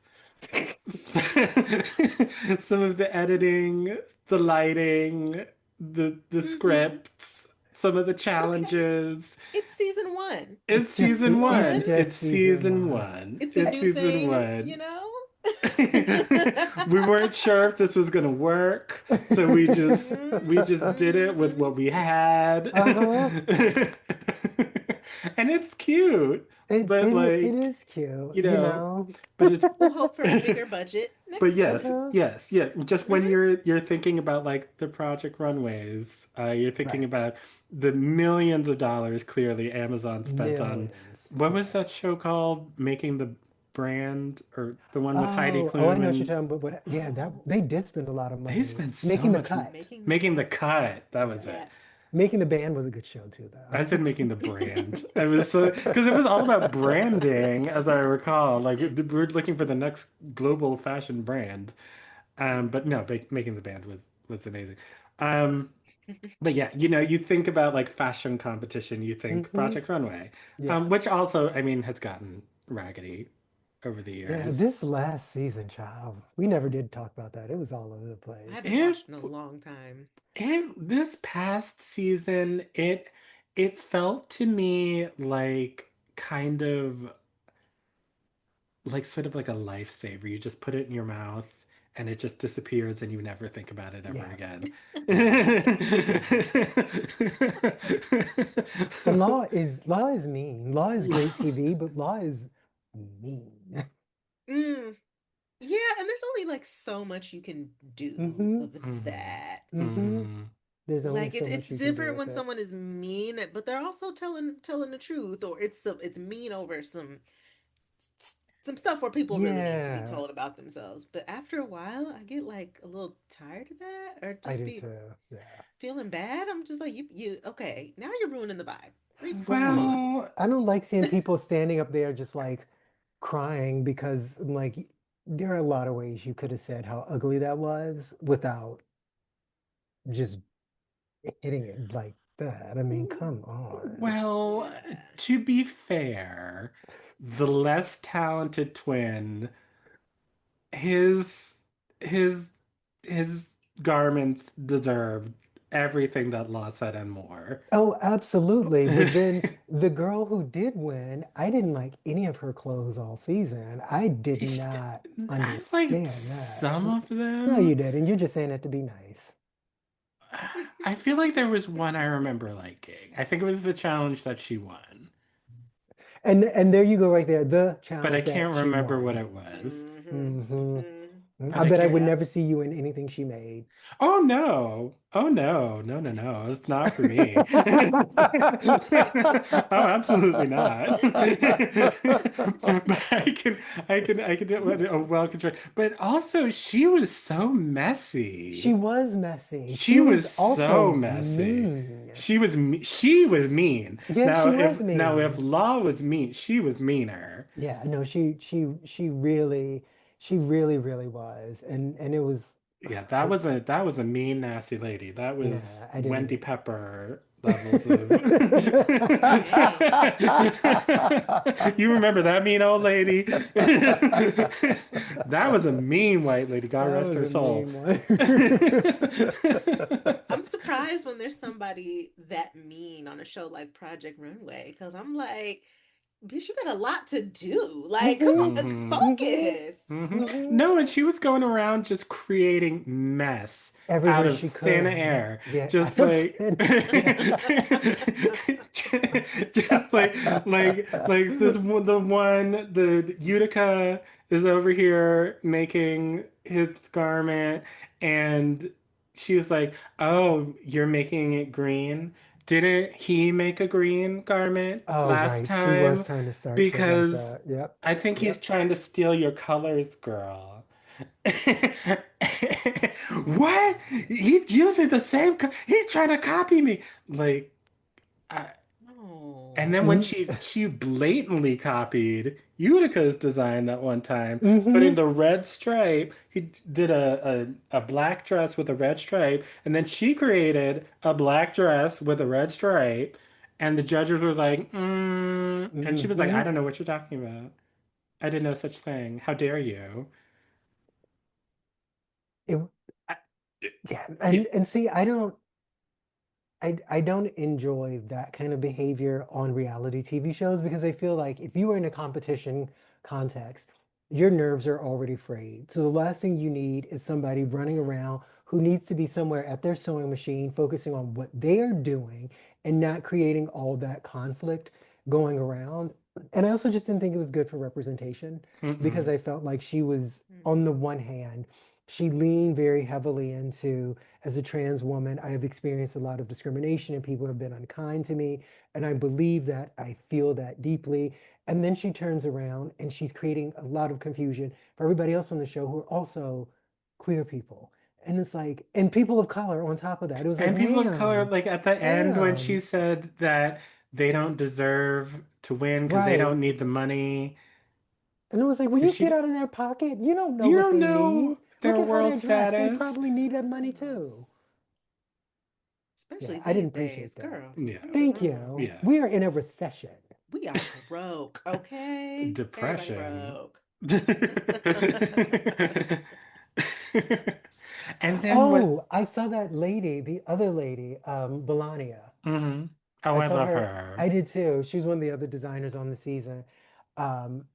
some of the editing, the lighting, the Hmm. scripts, some of the It's okay. challenges. It's season one. It's Season season It's one. one. It's just season season one. one. It's a It's new season thing, one. you know? We weren't sure if this was gonna work, so we just did it with Mhm. what we had. Uh-huh. And it's cute, but It like, is cute, you you know, know. but it's We'll hope for a bigger budget but next yes, season. Uh-huh. yes, yeah. Just when Mhm. you're thinking about like the Project Runways, you're thinking Right. about the millions of dollars clearly Amazon spent on Millions. what was that Yes. show called? Making the Brand, or the one with Heidi Oh, I Klum, know what you're and talking about, but yeah, that Oh, they did spend a lot of they money spent so making the much cut. making the making the cut. cut. That was it. Yeah. Making the band was a good show too, I though. said making the brand. I was so because it was all about branding, as I recall. Like we were looking for the next global fashion brand. But no, making the band was amazing. Um, but yeah, you think about like fashion competition, you think Hmm. Project Runway, Yeah. which also, I mean, has gotten raggedy over the Yeah, years. this last season, child, we never did talk about that. It was all over the I haven't place. It watched in a long time. this past season, it felt to me like kind of like sort of like a lifesaver. You just put it in your mouth and it just disappears and you never think about it ever Yeah. again. And Law is mean. Law is great TV, but Law is mean. Mm, yeah, and there's only like so much you can do Hmm. of Mhm. that. Hmm. Mhm. There's only Like so it's much you can do different with when it. someone is mean, but they're also telling the truth, or it's mean over some stuff where people really need to be Yeah, told about themselves. But after a while, I get like a little tired of that, or I just do be too. Yeah. feeling bad. I'm just like you okay, now you're ruining the vibe. Come Right. on. Well, I don't like seeing people standing up there just like crying because I'm like there are a lot of ways you could have said how ugly that was without just hitting it like that. I mean, come on. well, Yeah. to be fair, the less talented twin, his his his garments deserved everything that Law said and more. Oh, absolutely. But then the girl who did win, I didn't like any of her clothes all season. I did not I liked understand that. some of No, you them. didn't. You're just saying it to be nice. I feel like there was one I remember liking. I think it was the challenge that she won, And there you go right there, the but I challenge that can't she remember what won. it was. Mm-hmm. Hmm. Mm-hmm. I But I bet I would can't. Yep. never see you in anything she made. Oh no. Oh no. No, no, no. It's not for me. Oh, absolutely not. But I can do it a well controlled. But also she was so She messy. was messy. She She was was so also messy. mean. She was mean. Yeah, Now she was if mean. Law was mean, she was meaner. Yeah, no, she really was. And it was Yeah, I that was a mean, nasty lady. That was nah, I Wendy didn't. Pepper levels of. Dang. You remember that mean old lady? That was a mean white lady. God That rest was her a soul. mean one. I'm surprised when there's somebody that mean on a show like Project Runway, because I'm like, bitch, you got a lot to do. Like, come Hmm. on, Hmm. Hmm. focus. Hmm. No, and she was going around just creating mess out Everywhere of she thin could. air. Yeah, I Just was like saying, just like this one, the Utica is over here making his garment, and she was like, "Oh, you're making it green? Didn't he make a green garment oh, last right. She was time? trying to start shit like Because that. Yep. I think he's Yep. trying to steal your colors, girl." What? He's using the same. He's trying to copy me. Like, I, and Oh. then when Mm. she blatantly copied Utica's design that one time, putting Mm-hmm. the red stripe. He did a black dress with a red stripe, and then she created a black dress with a red stripe, and the judges were like, and she was like, I Mm-hmm. don't know what you're talking about. I did no such thing. How dare you? It, I, yeah, yeah. and see, I don't enjoy that kind of behavior on reality TV shows because I feel like if you were in a competition context, your nerves are already frayed. So the last thing you need is somebody running around who needs to be somewhere at their sewing machine, focusing on what they are doing and not creating all that conflict going around. And I also just didn't think it was good for representation because Mm-mm. I felt like she was, on the Mhm. one hand, she leaned very heavily into as a trans woman, I have experienced a lot of discrimination and people have been unkind to me. And I believe that, I feel that deeply. And then she turns around and she's creating a lot of confusion for everybody else on the show who are also queer people. And it's like, and people of color on top of that. It was like, And people of color, ma'am, like at the end when she ma'am. said that they don't deserve to win because they Right. don't need the money, And it was like, when because you get she, out of their pocket, you don't know you what don't they know need. their Look at how world they're dressed. They status. probably need that money Mhm. too. Yeah, Especially I didn't these days, appreciate that. girl. Yeah, Don't get me Thank wrong. you. yeah. We are in a recession. We are broke, okay? Everybody Depression. broke. And then what? Oh, I saw that lady, the other lady, Melania. Hmm. Oh, I I saw love her. her. I did too. She was one of the other designers on the season. Um,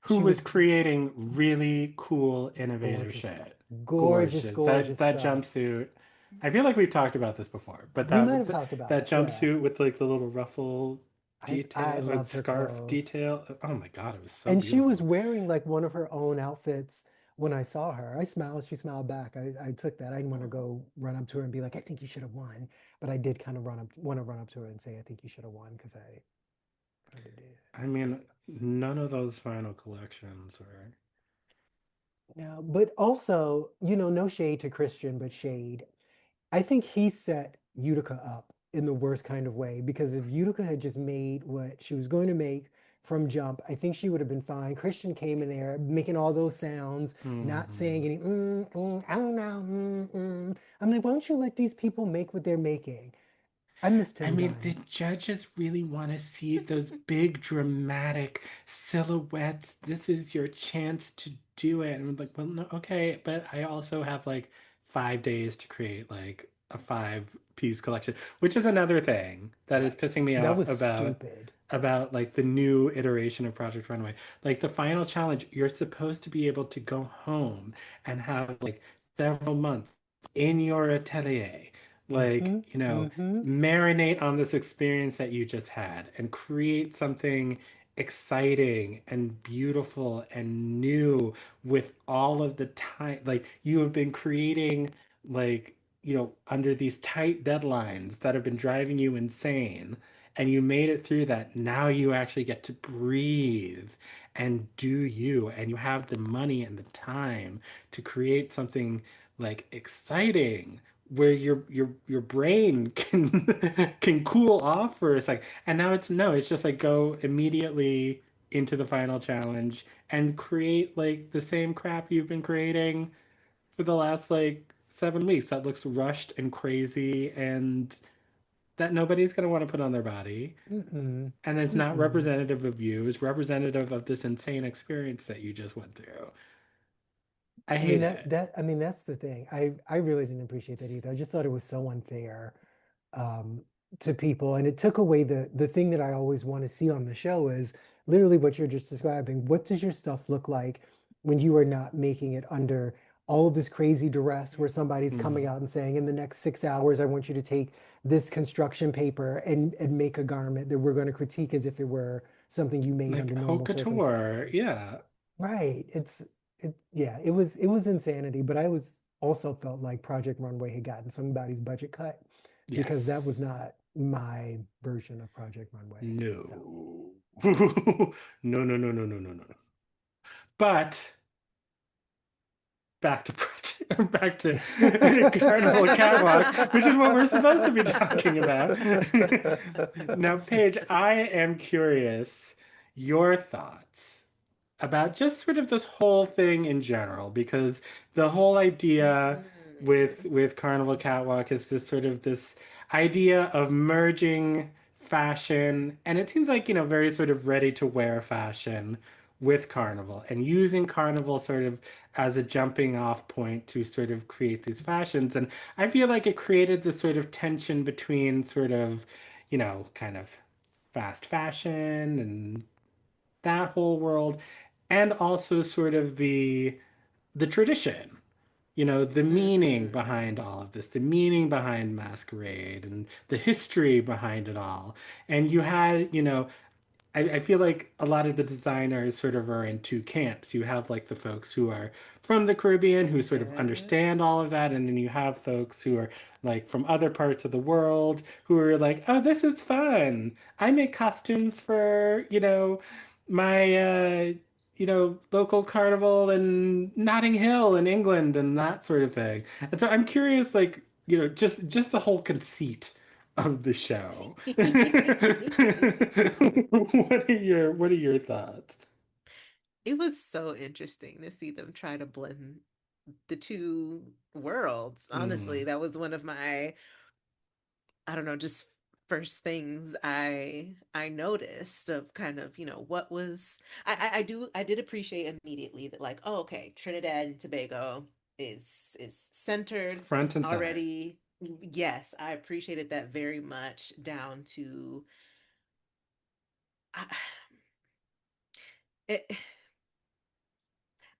Who she was was creating really cool, innovative gorgeous, shit. gorgeous, Gorgeous. That gorgeous that stuff. jumpsuit. I feel like we've talked about this before, but We might have talked about that it. Yeah, jumpsuit with like the little ruffle I detail or loved her scarf clothes. detail. Oh my God, it was so And she was beautiful. wearing like one of her own outfits when I saw her. I smiled, she smiled back. I took that. I didn't want to Oh. go run up to her and be like, I think you should have won. But I did kind of want to run up to her and say, I think you should have won because I kind of did. I mean, none of those final collections were. No, but also, no shade to Christian, but shade. I think he set Utica up in the worst kind of way because if Utica had just made what she was going to make from jump, I think she would have been fine. Christian came in there making all those sounds, not saying Hmm. any, I don't know. I'm like, why don't you let these people make what they're making? I miss I Tim mean, the Gunn. judges really want to see those big dramatic silhouettes. This is your chance to do it. And I'm like, well, no, okay, but I also have like 5 days to create like a five-piece collection, which is another thing that is Right. pissing me That off was stupid. about like the new iteration of Project Runway. Like the final challenge, you're supposed to be able to go home and have like several months in your atelier. Like, Mm-hmm. Mm-hmm. marinate on this experience that you just had and create something exciting and beautiful and new with all of the time. Like, you have been creating, like, under these tight deadlines that have been driving you insane. And you made it through that. Now you actually get to breathe and do you. And you have the money and the time to create something like exciting where your brain can can cool off for a second. And now it's no, it's just like go immediately into the final challenge and create like the same crap you've been creating for the last like 7 weeks that looks rushed and crazy and that nobody's gonna want to put on their body. Mm-mm. And it's not Mm-mm. representative of you, it's representative of this insane experience that you just went through. I I mean hate it. I mean that's the thing. I really didn't appreciate that either. I just thought it was so unfair um, to people, and it took away the thing that I always want to see on the show is literally what you're just describing. What does your stuff look like when you are not making it under all of this crazy duress where somebody's coming Mhm. out and saying, in the next 6 hours, I want you to take this construction paper and make a garment that we're going to critique as if it were something you made Like under normal haute couture, circumstances. yeah. Right. Yeah, it was insanity, but I was also felt like Project Runway had gotten somebody's budget cut because that was Yes. not my version of Project Runway. So, No. No, no, no, no, no, no, no. But back to back to Carnival Catwalk, which is what we're supposed to be talking about. Now, Paige, I am curious your thoughts. about just sort of this whole thing in general, because the whole idea Mm. with Carnival Catwalk is this idea of merging fashion, and it seems like, very sort of ready to wear fashion with Carnival, and using Carnival sort of as a jumping off point to sort of create these fashions. And I feel like it created this sort of tension between sort of, kind of fast fashion and that whole world, and also sort of the tradition, the meaning behind Hmm. all of this, the meaning behind masquerade and the history behind it all. And you had, I feel like a lot of the designers sort of are in two camps. You have like the folks who are from the Caribbean who sort of Yeah. understand all of that, and then you have folks who are like from other parts of the world who are like, oh, this is fun. I make costumes for, my local carnival in Notting Hill in England and that sort of thing. And so I'm curious, like, just the whole conceit of the show. What are your thoughts? It was so interesting to see them try to blend the two worlds. Honestly, Mm, that was one of my, I don't know, just first things I noticed of kind of, what was I did appreciate immediately that, like, oh, okay, Trinidad and Tobago is centered front and center. already. Yes, I appreciated that very much, down to I, it,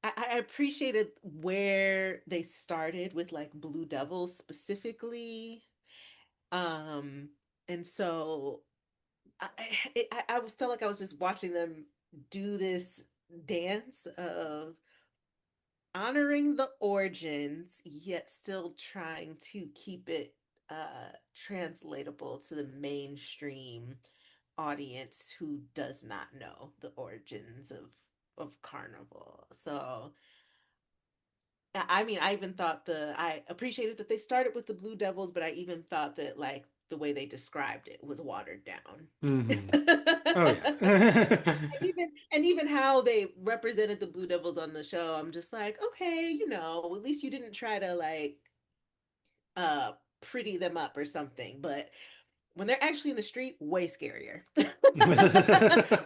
I appreciated where they started with like Blue Devils specifically. Um, and so I, I felt like I was just watching them do this dance of honoring the origins, yet still trying to keep it translatable to the mainstream audience who does not know the origins of Carnival. So I mean, I even thought I appreciated that they started with the Blue Devils, but I even thought that, like, the way they described it was watered down. Hmm. Oh and yeah. even how they represented the Blue Devils on the show, I'm just like, okay, at least you didn't try to, like, uh pretty them up or something. But when they're actually in the street, way scarier.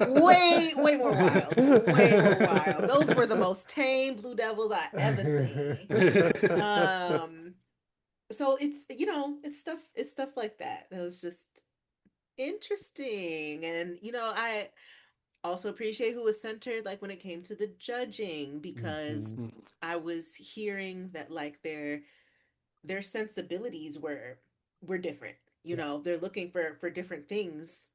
Way more wild. Way more wild. Those were the most tame Blue Devils I ever seen. Um, so it's stuff like that. That was just interesting. And I also appreciate who was centered, like, when it came to the judging, because Mhm. I was hearing that, like, their sensibilities were different. Yeah. They're looking for different things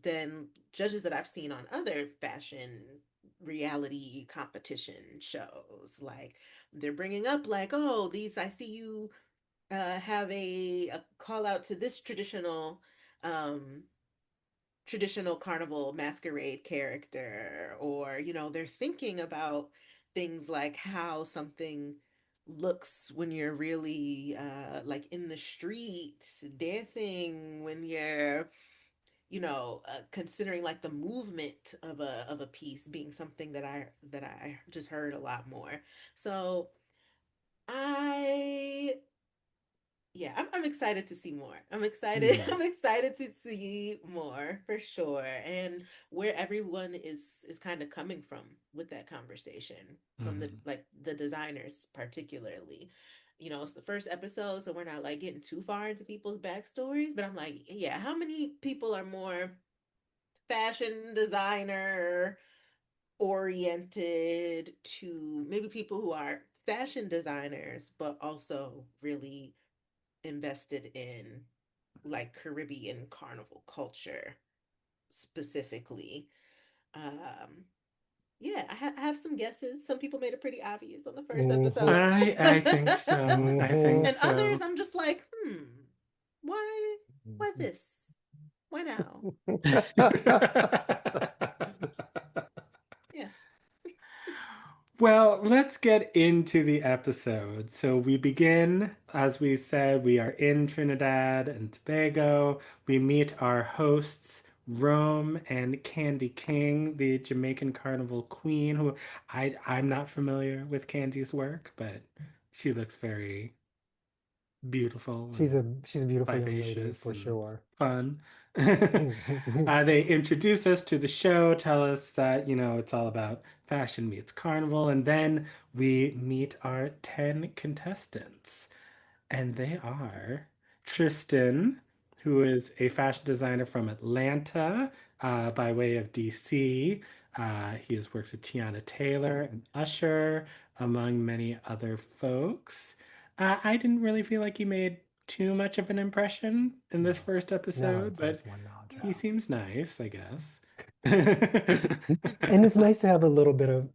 than judges that I've seen on other fashion reality competition shows. Like, they're bringing up, like, oh, these, I see you have a call out to this um traditional carnival masquerade character, or they're thinking about things like how something looks when you're really like in the street dancing, when you're considering, like, the movement of a piece being something that I just heard a lot more. So I yeah, I'm excited to see more. I'm excited. Mm, I'm excited to see more, for sure, and where everyone is kind of coming from with that conversation, from the mm. like the designers particularly. It's the first episode, so we're not, like, getting too far into people's backstories. But I'm like, yeah, how many people are more fashion designer oriented, to maybe people who are fashion designers but also really invested in, like, Caribbean carnival culture specifically. Um, yeah, I have some guesses. Some people made it pretty obvious on the first Mhm. episode. I think so. I think Mhm. And others, so. I'm just like, why, why this? Why now? Yeah. Well, let's get into the episode. So we begin, as we said, we are in Trinidad and Tobago. We meet our hosts, Rome and Candy King, the Jamaican Carnival Queen, who I'm not familiar with Candy's work, but she looks very beautiful and She's a beautiful young lady vivacious for and sure. fun. They introduce us to the show, tell us that, it's all about fashion meets carnival, and then we meet our 10 contestants. And they are Tristan, who is a fashion designer from Atlanta by way of DC. He has worked with Tiana Taylor and Usher, among many other folks. I didn't really feel like he made too much of an impression in this No, first not on episode, but first one, no, he child. seems nice, I guess. And it's nice to have a little bit of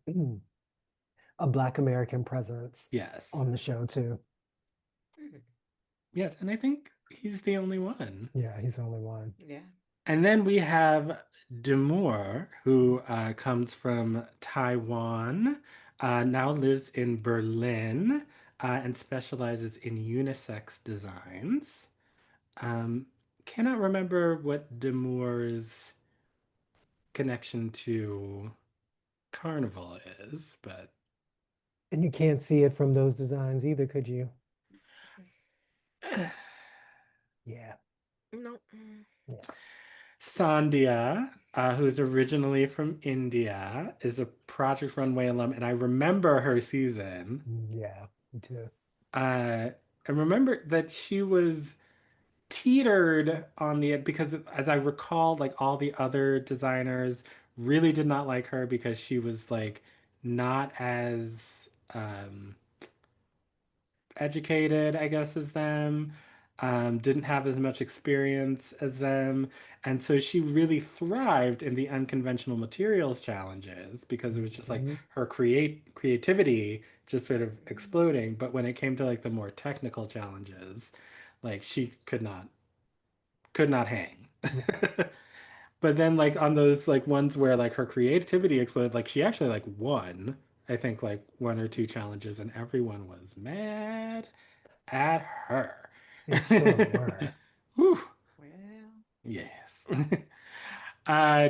a Black American presence Yes. on the show too. Yes, and I think he's the only one. Yeah, he's the only one. Yeah. And then we have Demore, who comes from Taiwan, now lives in Berlin, and specializes in unisex designs. Um, cannot remember what Demore's connection to Carnival is, but And you can't see it from those designs either, could you? Yeah. No. Yeah. Sandhya, who's originally from India, is a Project Runway alum, and I remember her season. Yeah, me too. I remember that she was teetered on the because as I recall, like all the other designers really did not like her because she was like not as educated, I guess, as them, didn't have as much experience as them. And so she really thrived in the unconventional materials challenges because it was just like Mhm. her creativity just sort of exploding. But when it came to like the more technical challenges, like she could not hang. Yeah. But then like on those like ones where like her creativity exploded, like she actually like won, I think like one or two challenges and everyone was mad at her. They sure were. Whew, Well. yes.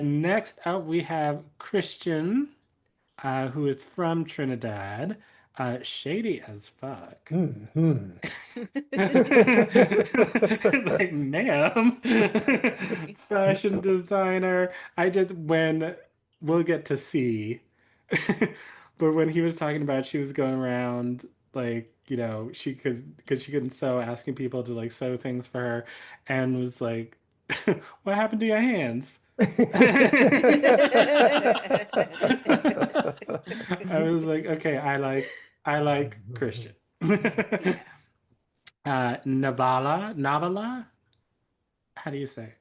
Next up, we have Christian, who is from Trinidad. Shady as fuck. Hmm. Like, ma'am, fashion designer. I just, when we'll get to see, but when he was talking about she was going around, like, because she couldn't sew, asking people to like sew things for her, and was like, what happened to your hands? I was like, okay, I like Christian. Yeah. Nabala? How do you say?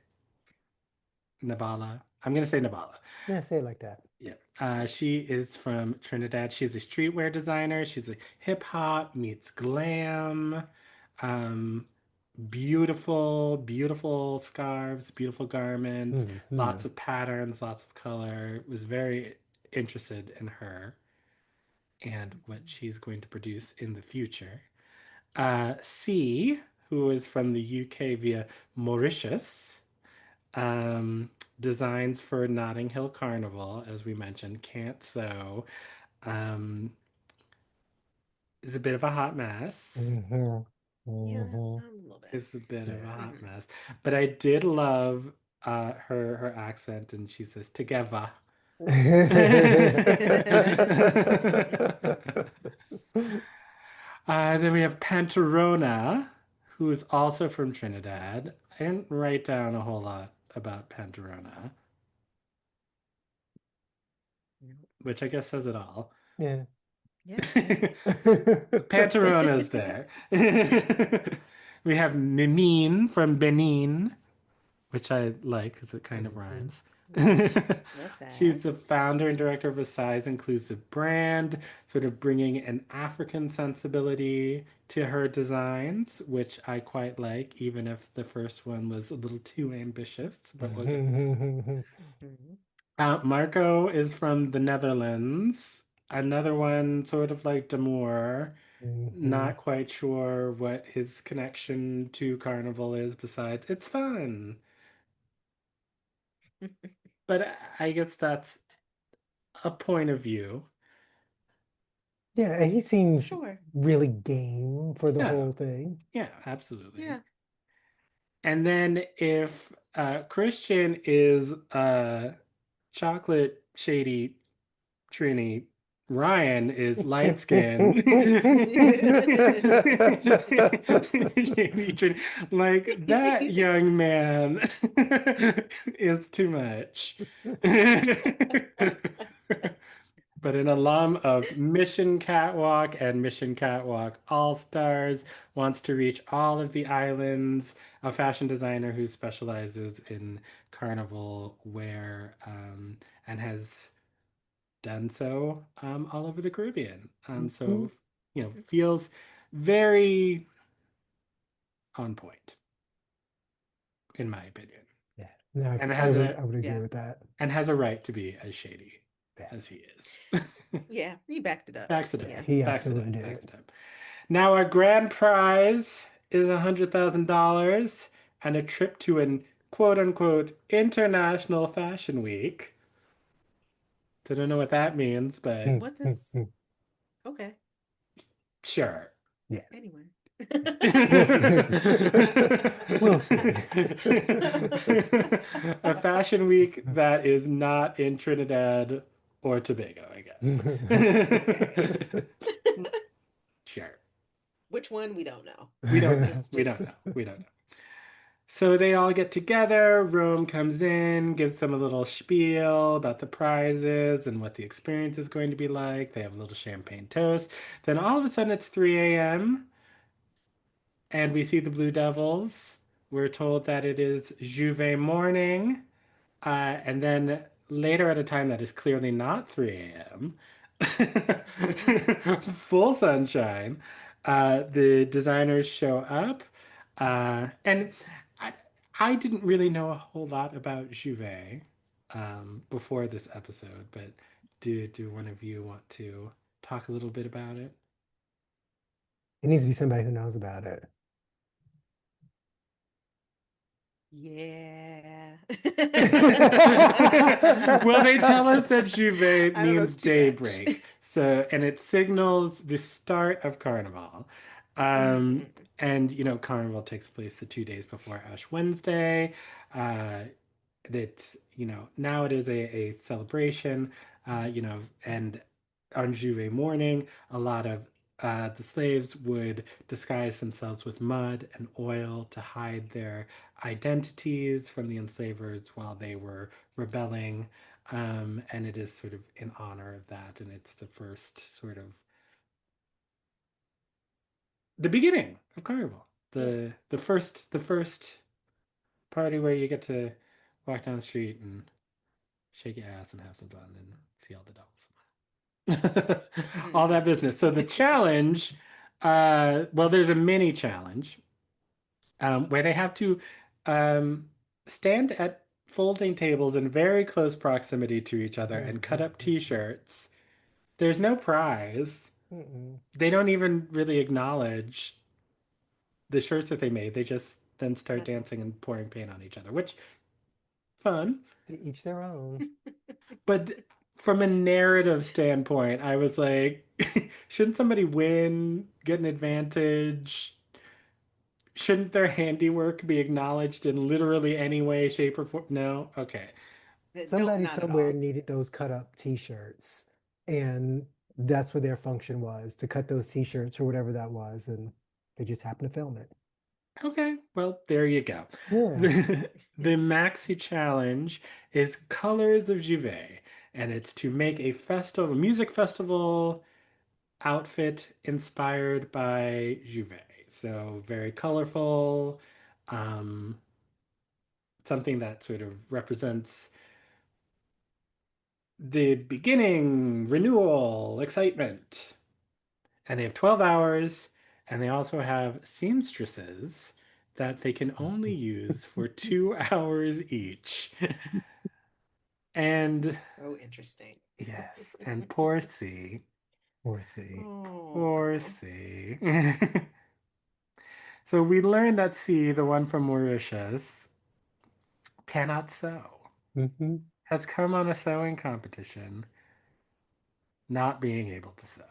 Nabala. I'm gonna say Nabala. Yeah, say it like that. Yeah. She is from Trinidad. She's a streetwear designer. She's a hip hop meets glam. Um, beautiful, beautiful scarves, beautiful garments, Hmm. lots of patterns, lots of color. Was very interested in her and what she's going to produce in the future. C, who is from the UK via Mauritius, um, designs for Notting Hill Carnival, as we mentioned, can't sew, um, is a bit of a hot mess. Hmm. Yeah, Hmm. a little bit. Is a bit of a Yeah. hot mess. But I did love her accent, and she says together. Then we have Pantarona, who is also from Trinidad. I didn't write down a whole lot about Pantarona, which I guess says it all. Yeah. Yeah, yeah. Pantarona's there. We have Mimine from Benin, which I like because it I kind of do too. rhymes. Love She's that. the founder and director of a size inclusive brand, sort of bringing an African sensibility to her designs, which I quite like, even if the first one was a little too ambitious, but we'll get. Mhm. Marco is from the Netherlands. Another one, sort of like Damour. Hmm. Not quite sure what his connection to Carnival is besides it's fun. But I guess that's a point of view. Yeah, and he seems Sure. really game for the Yeah, whole thing. yeah, absolutely. Yeah. And then if Christian is chocolate shady Trini, Ryan is light skin. Shady Trini. Like that young man is too much. But an alum of Mission Catwalk and Mission Catwalk All Stars wants to reach all of the islands, a fashion designer who specializes in carnival wear and has done so all over the Caribbean. So, feels very on point, in my opinion, Yeah, no, and I has would a I would agree Yeah. with that. and has a right to be as shady Yeah, as he is. Yeah, he backed it up. Backs it up. yeah, Yeah. he Backs it absolutely up. Backs did. it up. Now our grand prize is $100,000 and a trip to an quote unquote international fashion week. Don't know what that means, but Mm, What mm, does mm. okay. sure. Yeah, Anyway. we'll see. We'll see. A fashion week that is not in Trinidad or Tobago, I Okay. guess. Sure. Which one we don't know. We don't know. Just We don't know. just We don't know. So they all get together. Rome comes in, gives them a little spiel about the prizes and what the experience is going to be like. They have a little champagne toast. Then all of a sudden it's 3 a.m. and we see the Blue Devils. We're told that it is Juve morning. And then later at a time that is clearly not 3 a.m., full sunshine, the designers show up. And I, I didn't really know a whole lot about Juve before this episode, but do one of you want to talk a little bit about it? It needs to be somebody who knows about it. yeah. Well, they tell us that Juve I don't know means too much. daybreak. So, and it signals the start of Carnival. Um, Mhm. and, Carnival takes place the 2 days before Ash Wednesday. Uh, now it is a celebration, and on Juve morning, a lot of the slaves would disguise themselves with mud and oil to hide their identities from the enslavers while they were rebelling. And it is sort of in honor of that. And it's the first sort of the beginning of Carnival. Yeah. The first party where you get to walk down the street and shake your ass and have some fun and see all the dolls. All that business. So the challenge, well, there's a mini challenge where they have to um, stand at folding tables in very close proximity to each other Mm, and cut mm, up mm, t-shirts. There's no prize. mm. They don't even really acknowledge the shirts that they made. They just then start Uh-huh. dancing and pouring paint on each other, which fun. To each their own. But from a narrative standpoint, I was like, shouldn't somebody win, get an advantage? Shouldn't their handiwork be acknowledged in literally any way, shape, or form? No? Okay. Nope, Somebody not at somewhere all. needed those cut up t-shirts, and that's what their function was, to cut those t-shirts or whatever that was, and they just happened to film it. Okay. Well, there you go. Yeah. The Maxi Challenge is Colors of Juve, and it's to make a festival, a music festival outfit inspired by Juve. So very colorful, um, something that sort of represents the beginning, renewal, excitement. And they have 12 hours, and they also have seamstresses that they can only use for 2 hours each. And So interesting. yes, and poor C, Or see. poor Oh. C. So we learned that C, the one from Mauritius, cannot sew. Hmm. has come on a sewing competition not being able to sew.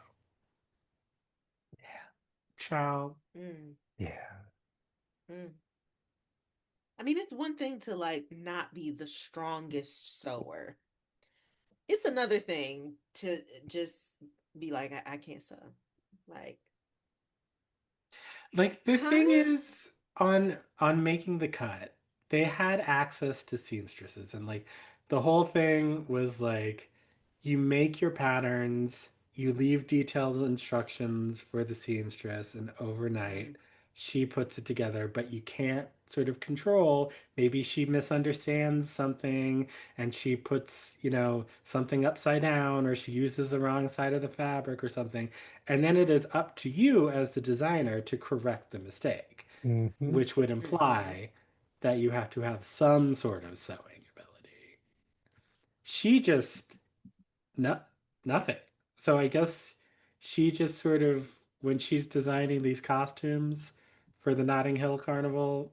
Child. Mm, Yeah. mm. I mean, it's one thing to like not be the strongest sewer. It's another thing to just be like, I can't sew. Like, Like the huh? thing is on making the cut, they had access to seamstresses and like the whole thing was like you make your patterns, you leave detailed instructions for the seamstress and Mm, overnight she puts it together, but you can't sort of control. Maybe she misunderstands something and she puts, something upside down or she uses the wrong side of the fabric or something. And then it is up to you as the designer to correct the mistake, Hmm. which would mm-hmm. imply that you have to have some sort of sewing ability. She just, no, nothing. So I guess she just sort of, when she's designing these costumes for the Notting Hill Carnival,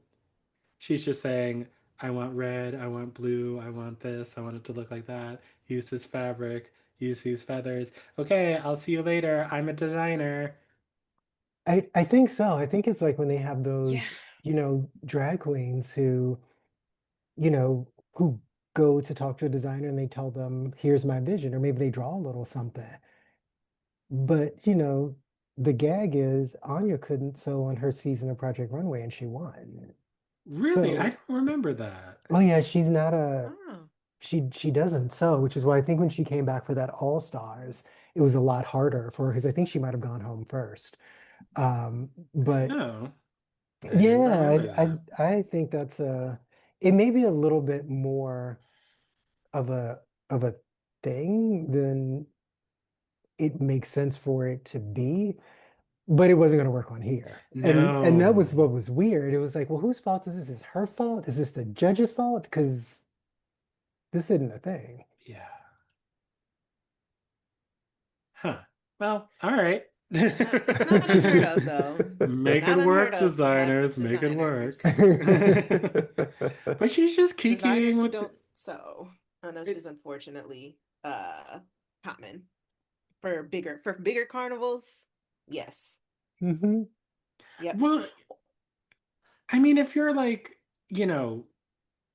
she's just saying, I want red, I want blue, I want this, I want it to look like that. Use this fabric, use these feathers. Okay, I'll see you later. I'm a designer. I think so. I think it's like when they have Yeah. those, drag queens who go to talk to a designer and they tell them, here's my vision, or maybe they draw a little something. But, the gag is Anya couldn't sew on her season of Project Runway and she won. Really? I So, don't remember that. oh yeah, she's not a Oh. she doesn't sew, which is why I think when she came back for that All Stars, it was a lot harder for her because I think she might have gone home first. But Oh, I didn't yeah, remember I, that. I I think it may be a little bit more of a thing than it makes sense for it to be, but it wasn't going to work on here. And that was No. what was weird. It was like, well, whose fault is this? Is it her fault? Is this the judge's fault? Because this isn't a thing. Yeah. Huh. Well, all right. It's not unheard of though. Make it Not unheard work, of to have designers. Make it work. designers. But she's just kicking Designers who with don't sew it. is unfortunately common for bigger carnivals. Yes. Hmm. Yep. Well, I mean, if you're like, you know,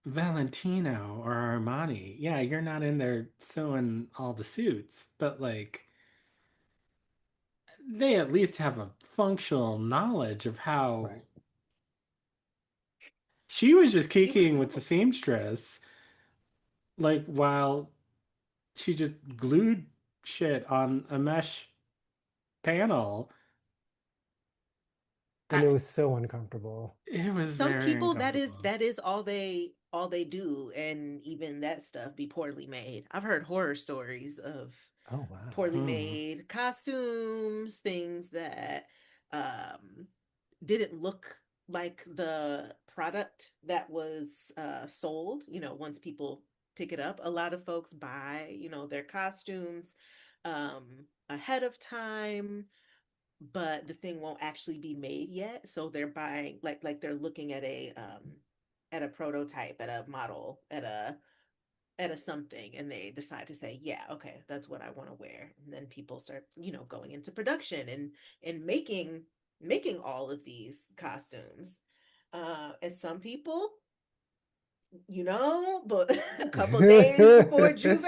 Valentino or Armani, yeah, you're not in there sewing all the suits, but like they at least have a functional knowledge of how Right. she was just You kicking with the know, seamstress, like while she just glued shit on a mesh panel. And I, it was so uncomfortable. it was some very people that is uncomfortable. that is all they do, and even that stuff be poorly made. I've heard horror stories of Oh wow. poorly Hmm. made costumes, things that um didn't look like the product that was sold. Once people pick it up, a lot of folks buy, their costumes ahead of time, but the thing won't actually be made yet. So they're buying like they're looking at a prototype, at a model, at a something, and they decide to say, yeah, okay, that's what I want to wear. And then people start, going into production and making all of these costumes. And some people, but a couple days before Juve,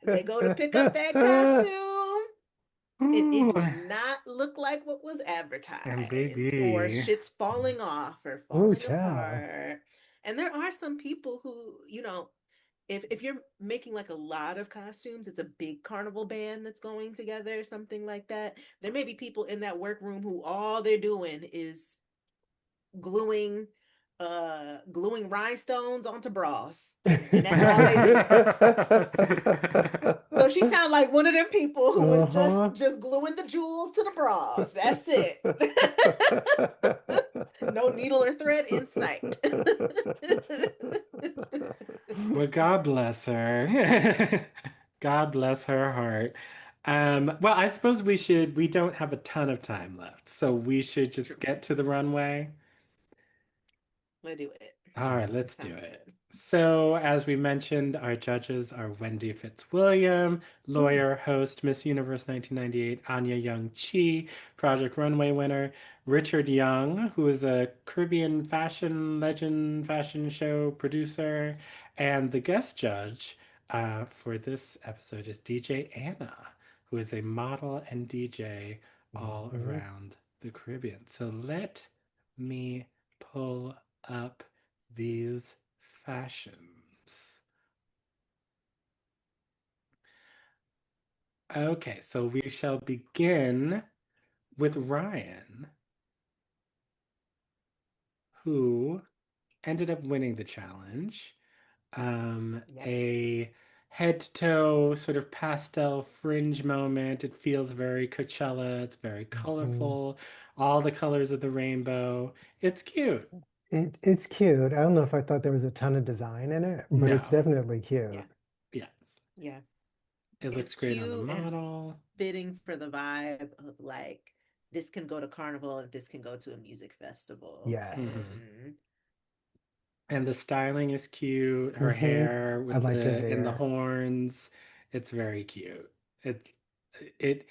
they go to pick up that costume and it Ooh, do not look like what was and advertised, or baby. shit's falling off or Oh falling child. apart. And there are some people who, if you're making like a lot of costumes, it's a big carnival band that's going together, something like that. There may be people in that workroom who all they're doing is gluing gluing rhinestones onto bras. And that's all they do. So she sounds like one of them people who was just Uh-huh. just gluing the jewels to the bras. That's it. No needle or thread in sight. Well, God bless her. God bless her heart. Well, I suppose we don't have a ton of time left, so we should just True. get to the runway. Let's do it. All right, Yes. let's do Sounds it. good. So, as we mentioned, our judges are Wendy Fitzwilliam, lawyer, host, Miss Universe 1998, Anya Young Chi, Project Runway winner, Richard Young, who is a Caribbean fashion legend, fashion show producer, and the guest judge for this episode is DJ Anna, who is a model and DJ all Mhm. around the Caribbean. So, let me pull up these fashions. Okay, so we shall begin with Ryan, who ended up winning the challenge. Yes. A head to toe sort of pastel fringe moment. It feels very Coachella. It's very Mhm. colorful. All the colors of the rainbow. It's cute. It's cute. I don't know if I thought there was a ton of design in it, but it's No. definitely Yeah. cute. Yes. Yeah. It It's looks great on the cute and model. fitting for the vibe of like this can go to carnival and this can go to a music festival. Yes. Mhm. And the styling is cute. Her Hmm. hair I with liked her the in the hair. horns. It's very cute. It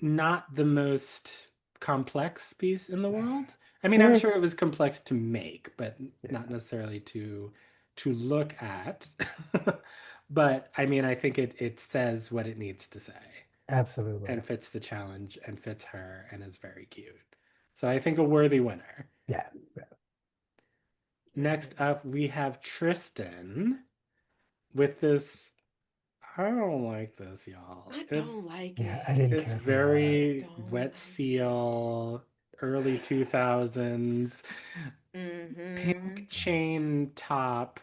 not the most complex piece in the world. I mean, I'm Mm, sure it was complex to make, but not yeah, necessarily to look at. But I mean, I think it says what it needs to say absolutely. and fits the challenge and fits her and is very cute. So I think a worthy winner. Yeah. Next up, we have Tristan with this. I don't like this, y'all. I don't like Yeah, I it. didn't It's care for that. I very don't wet like it. seal, early 2000s, Mm-hmm. pink chain top,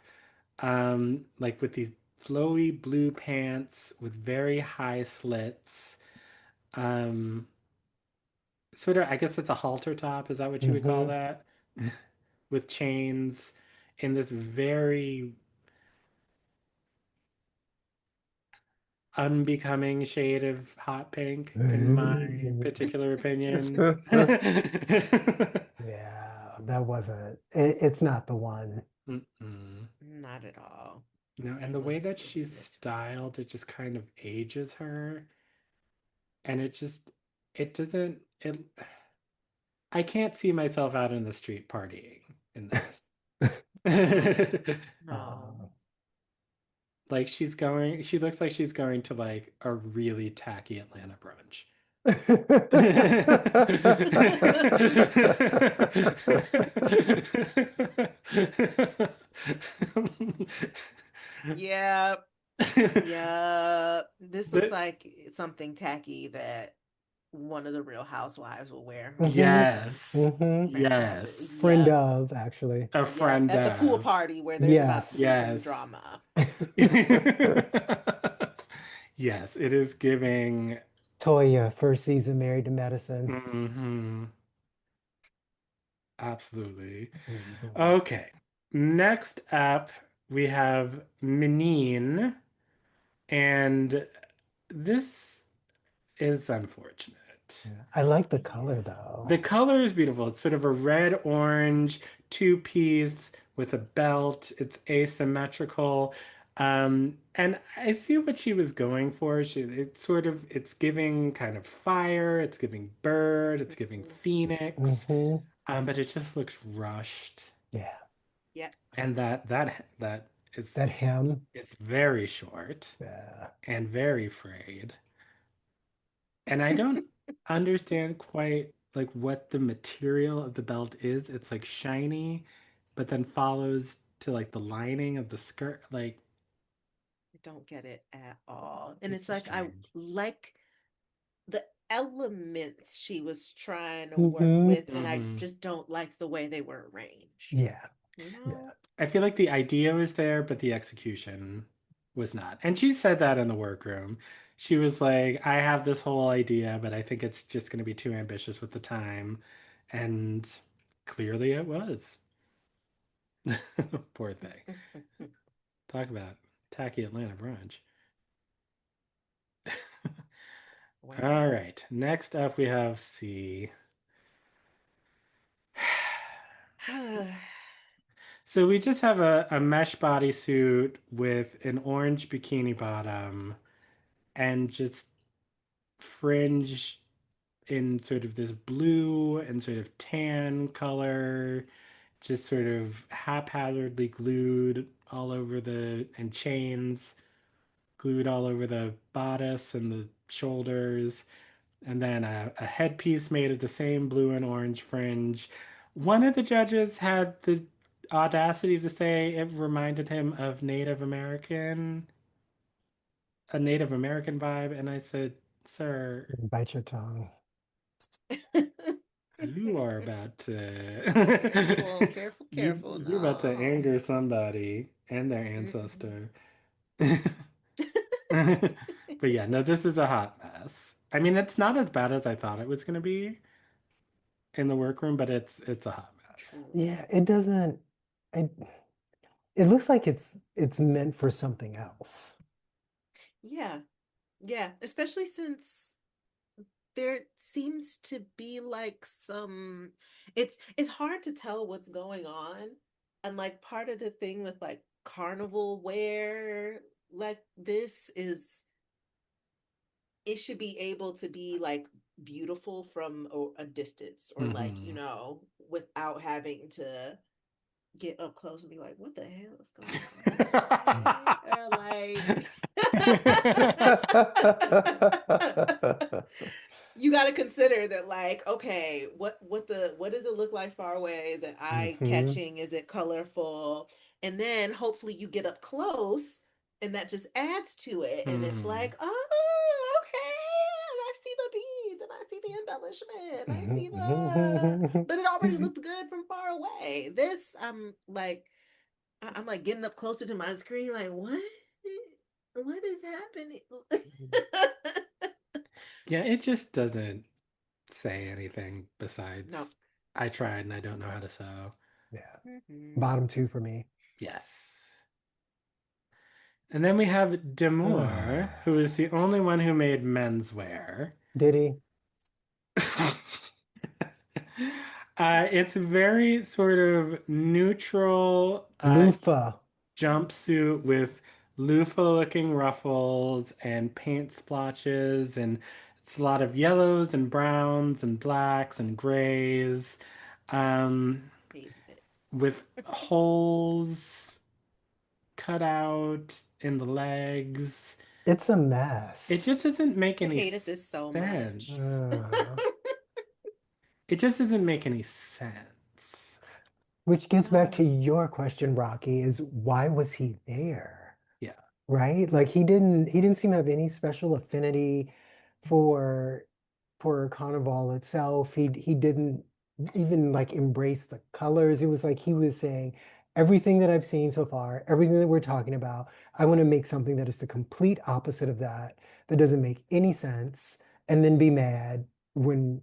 like with these flowy blue pants with very high slits. Um, Sort of, I guess it's a halter top. Is that what you would call Hmm. that? With chains in this very unbecoming shade of hot pink, in my particular opinion. Yeah, that wasn't it's not the one. Mm-mm. Not at all. No, and the way that It was she's miserable. styled, it just kind of ages her. And it doesn't, it, I can't see myself out in the street partying in this. No. Uh, Like she looks like she's going to like a really tacky Atlanta brunch. Yeah, yeah. This looks The- like something tacky that one of the Real Housewives will wear when hmm. they yes, Hmm. franchise it. yes, Friend Yep, of, actually. a yep. friend At the pool of, party where there's about to be Yes. some yes. drama. Yes, it is giving. Toya, first season Married to Medicine. Mhm, absolutely. Mhm. Okay. Next up, we have Minine, and this is unfortunate. Yeah. I like the color Yeah. though. The color is beautiful. It's sort of a red orange two-piece with a belt. It's asymmetrical. And I see what she was going for. It's giving kind of fire, it's giving bird, it's giving Mhm. phoenix. Hmm. But it just looks rushed. Yeah. Yep. And that is That hem. it's very short Yeah. and very frayed. And I don't understand quite like what the material of the belt is. It's like shiny, but then follows to like the lining of the skirt. Like I don't get it at all. And it's it's just like I strange. like the elements she was trying to work Hmm. with, and I Hmm. just don't like the way they were arranged. Yeah. You Yeah. know? I feel like the idea was there, but the execution was not. And she said that in the workroom. She was like, I have this whole idea, but I think it's just going to be too ambitious with the time. And clearly it was. Poor thing. Talk about tacky Atlanta brunch. All Wow. right. Next up, we have C. So we just have a mesh bodysuit with an orange bikini bottom and just fringe in sort of this blue and sort of tan color, just sort of haphazardly glued all over and chains glued all over the bodice and the shoulders, and then a headpiece made of the same blue and orange fringe. One of the judges had the audacity to say it reminded him of a Native American vibe, and I said, "Sir, Bite your tongue. you are about Careful, to careful, you careful. you're about to No. anger somebody and their Mm-mm. ancestor." But yeah, no, this is a hot mess. I mean, it's not as bad as I thought it was going to be in the workroom, but it's a hot mess. Truly. Yeah, it doesn't. It it looks like it's meant for something else. Yeah. Yeah. Especially since there seems to be like some it's hard to tell what's going on. And like part of the thing with like carnival wear like this is it should be able to be like beautiful from a distance or like, Hmm. without having to get up close and be like, what the hell is going on? Okay. Like you got to consider that like okay what does it look like far away, is it eye Hmm. catching, is it colorful, and then hopefully you get up close and that just adds to it and it's Hmm. like oh okay and I see the beads and I see the embellishment, I see the but it already looked good from far away. This I'm like getting up closer to my screen like what is happening. Yeah, it just doesn't say anything No. besides I tried and I don't know how to sew. Yeah, Mm-hmm. bottom two for me. Yes. And then we have Demore, who is the only one who made menswear. Did he? It's very sort of neutral Loofah. jumpsuit with loofah-looking ruffles and paint splotches, and it's a lot of yellows and browns and blacks and grays, um, Hate it. with holes cut out in the legs. It's a It mess. just doesn't make I any hated this so much. sense. Uh, It just doesn't make any sense. which gets back to Ah, your question, Rocky, is why was he there? Yeah. Right? Like he didn't seem to have any special affinity for for Carnival itself. He didn't even like embrace the colors. It was like he was saying, everything that I've seen so far, everything that we're talking about, I want to make something that is the complete opposite of that, that doesn't make any sense, and then be mad when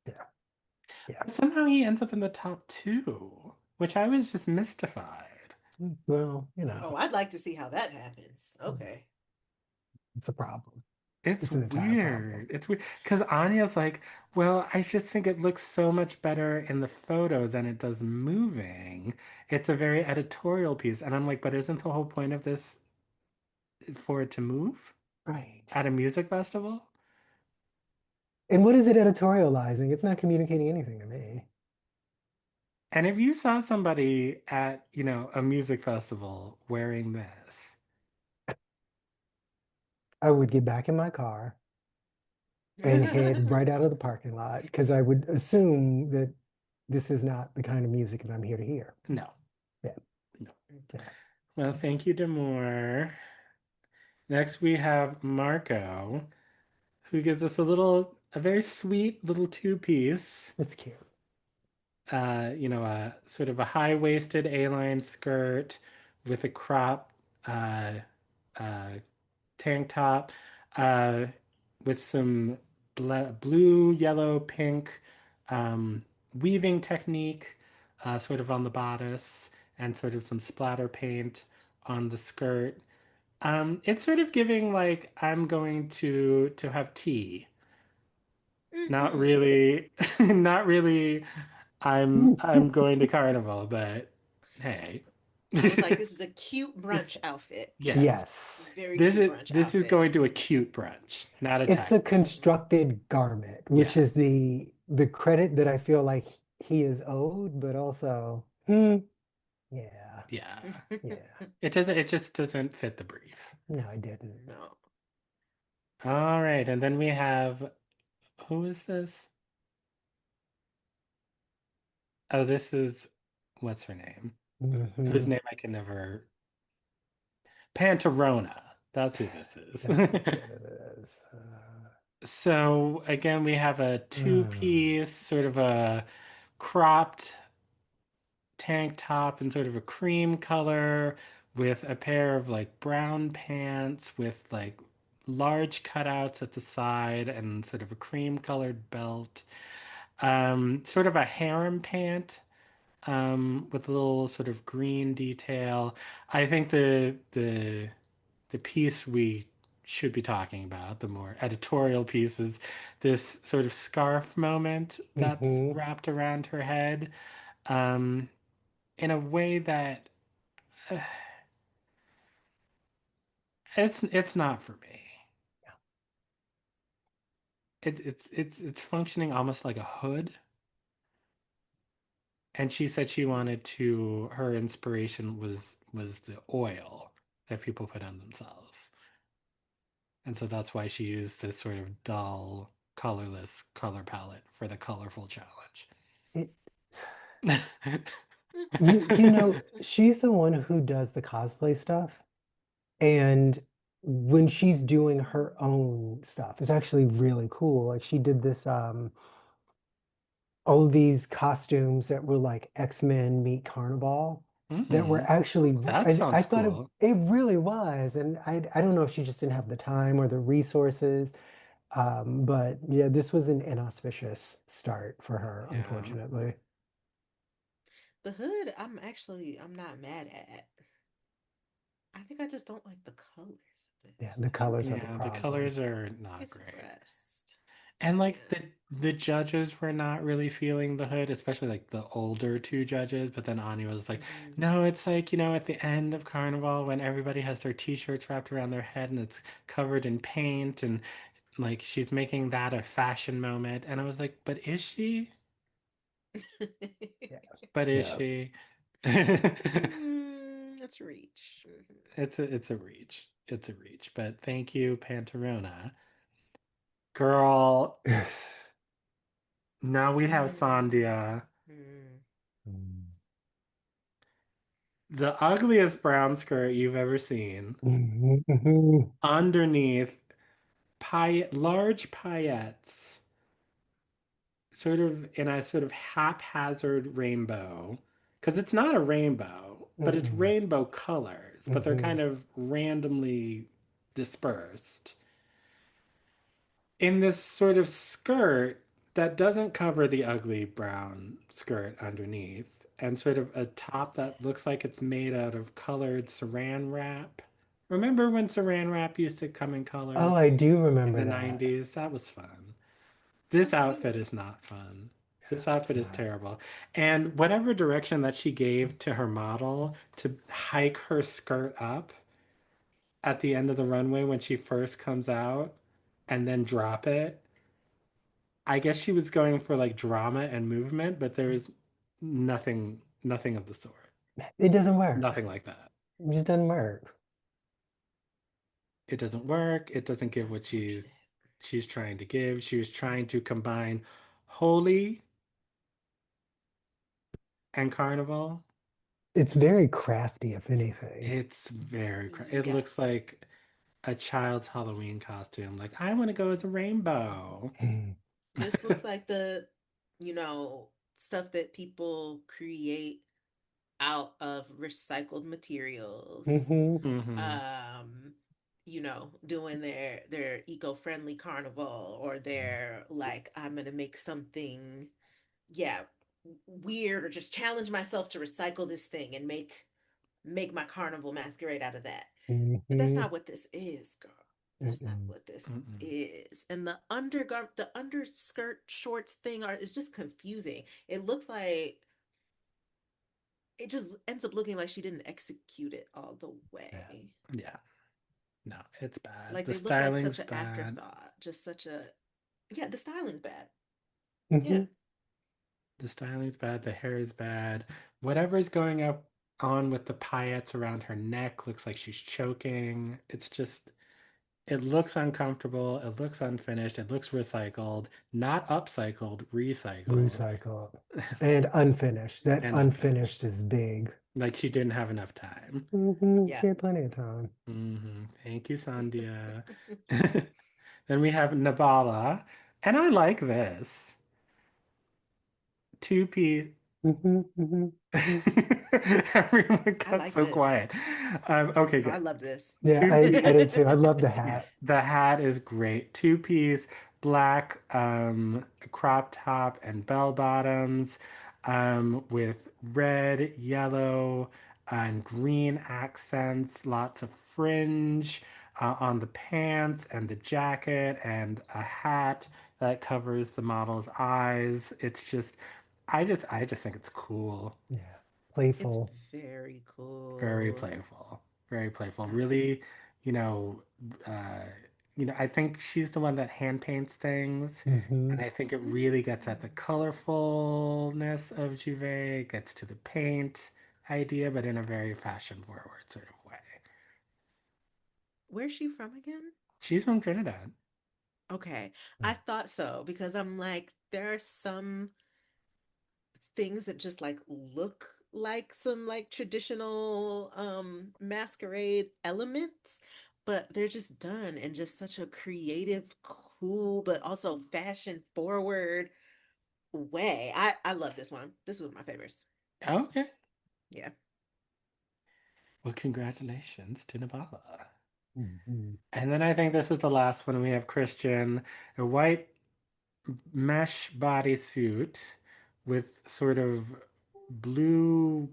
yeah, yeah. But somehow he ends up in the top two, which I was just mystified. Well, oh, I'd like to see how that happens. Okay. it's a problem. It's It's an entire problem. weird. It's weird because Anya's like, well, I just think it looks so much better in the photo than it does moving. It's a very editorial piece. And I'm like, but isn't the whole point of this for it to move Right. at a music festival? And what is it editorializing? It's not communicating anything to me. And if you saw somebody at, a music festival wearing this, I would get back in my car and head right out of the parking lot because I would assume that this is not the kind of music that I'm here to hear. no, Yeah, no. yeah. Well, thank you, Demore. Next, we have Marco, who gives us a very sweet little two-piece, It's cute. a sort of a high-waisted A-line skirt with a crop uh, uh, tank top, uh, with some blue, yellow, pink weaving technique, sort of on the bodice, and sort of some splatter paint on the skirt. It's sort of giving like I'm going to have tea. Not Mm-hmm. really, not really I'm going to Carnival, but hey. I was like, this is a cute It's brunch outfit. yes. Yes. Very cute brunch This is outfit. going to a cute brunch, not a It's tech. a constructed garment, which is Yes. the credit that I feel like he is owed, but also, yeah, Yeah. yeah. It just doesn't fit the brief. No, I didn't. No. All right, and then we have who is this? Oh, this is what's her name? Whose Hmm. name I can never Pantarona. That's who this That's is. what it is. So again, we have a Uh, two-piece, sort of a cropped tank top in sort of a cream color with a pair of like brown pants with like large cutouts at the side and sort of a cream colored belt. Sort of a harem pant with a little sort of green detail. I think the piece we should be talking about, the more editorial piece, is this sort of scarf moment that's hmm. wrapped around her head um, in a way that uh, it's not for me. It's functioning almost like a hood. And she said she wanted to, her inspiration was the oil that people put on themselves. And so that's why she used this sort of dull, colorless color palette for the colorful challenge. It, you know, she's the one who does the cosplay stuff. And when she's doing her own stuff, it's actually really cool. Like she did this all these costumes that were like X-Men meet Carnival that were Hmm. actually That I sounds thought cool. it really was. And I don't know if she just didn't have the time or the resources. But yeah, this was an inauspicious start for her, Yeah. unfortunately. The hood, I'm not mad at. I think I just don't like the colors of Yeah, this. the I think colors are the Yeah, the problem. colors are not it's great. rust. And like Yeah. the judges were not really feeling the hood, especially like the older two judges. But then Anya was like, Hmm. no, it's like, at the end of Carnival when everybody has their t-shirts wrapped around their head and it's covered in paint and like she's making that a fashion moment. And I was like, but is she? Yeah. But is Yeah. she? That's a reach. Mhm. It's a reach. It's a reach. But thank you, Pantarona. Girl, now we have Sandia. Mhm. Mm. The ugliest brown skirt you've ever seen. Mhm, mhm, Underneath, large paillettes, sort of in a sort of haphazard rainbow. Because it's not a rainbow, but it's mm, rainbow colors, but they're mhm, kind of randomly dispersed. In this sort of skirt that doesn't cover the ugly brown skirt underneath, and sort of a top that looks like it's made out of colored saran wrap. Remember when saran wrap used to come in Oh, colors I do in remember the that. 90s? That was fun. I This think outfit is not fun. This It's outfit is not. terrible. And whatever direction that she gave to her model to hike her skirt up at the end of the runway when she first comes out and then drop it, I guess she was going for like drama and movement, but there's nothing of the sort. It doesn't work. Nothing like that. It just doesn't work. It doesn't work. It doesn't it's give what unfortunate. she's trying to give. She was trying to combine holy and carnival. It's very crafty, if anything. It's it looks Yes. like a child's Halloween costume. Like I want to go as a rainbow. Mm. This looks like the, stuff that people create out of recycled materials. Hmm. Hmm. Doing their eco-friendly carnival or their like I'm gonna make something, yeah, weird or just challenge myself to recycle this thing and make my carnival masquerade out of that. But that's Hmm. not what this is, girl. That's not Mm-mm. what this Mm-mm. is. And the underskirt shorts thing is just confusing. It looks like it just ends up looking like she didn't execute it all the way. Yeah. No, it's bad. Like The they look like such styling's an bad. afterthought. Just such a yeah, the styling's bad. Yeah. Hmm. The styling's bad. The hair is bad. Whatever's going up on with the paillettes around her neck looks like she's choking. It's just, it looks uncomfortable. It looks unfinished. It looks recycled, not upcycled, recycled, Recycle and unfinished. That and unfinished unfinished. is big. Like she didn't have enough time. Yeah. She had plenty of time. Thank you, Sandhya. Then we have Nabala, and I like this two-piece. Hmm. Hmm. Hmm. Everyone I got like so this. quiet. Okay, Oh, I good. love this. Yeah, Two I piece. did too. I love the Yeah, hat. the hat is great. Two-piece black crop top and bell bottoms with red, yellow, and green accents. Lots of fringe on the pants and the jacket, and a hat that covers the model's eyes. It's just, I just think it's cool. Yeah, It's playful. very Very cool. playful. Very playful. Um, Really, you know, uh, I think she's the one that hand paints things, Hmm. and I think it really gets at the colorfulness of Juve, gets to the paint idea, but in a very fashion forward sort of way. where's she from again? She's from Trinidad. Okay. I thought so because I'm like, there are some things that just like look like some like traditional masquerade elements, but they're just done in just such a creative, cool, but also fashion forward way. I love this one. This was my favorites. Okay. Yeah. Well, congratulations to Nabala. Hmm. And then I think this is the last one. We have Christian, a white mesh bodysuit with sort of blue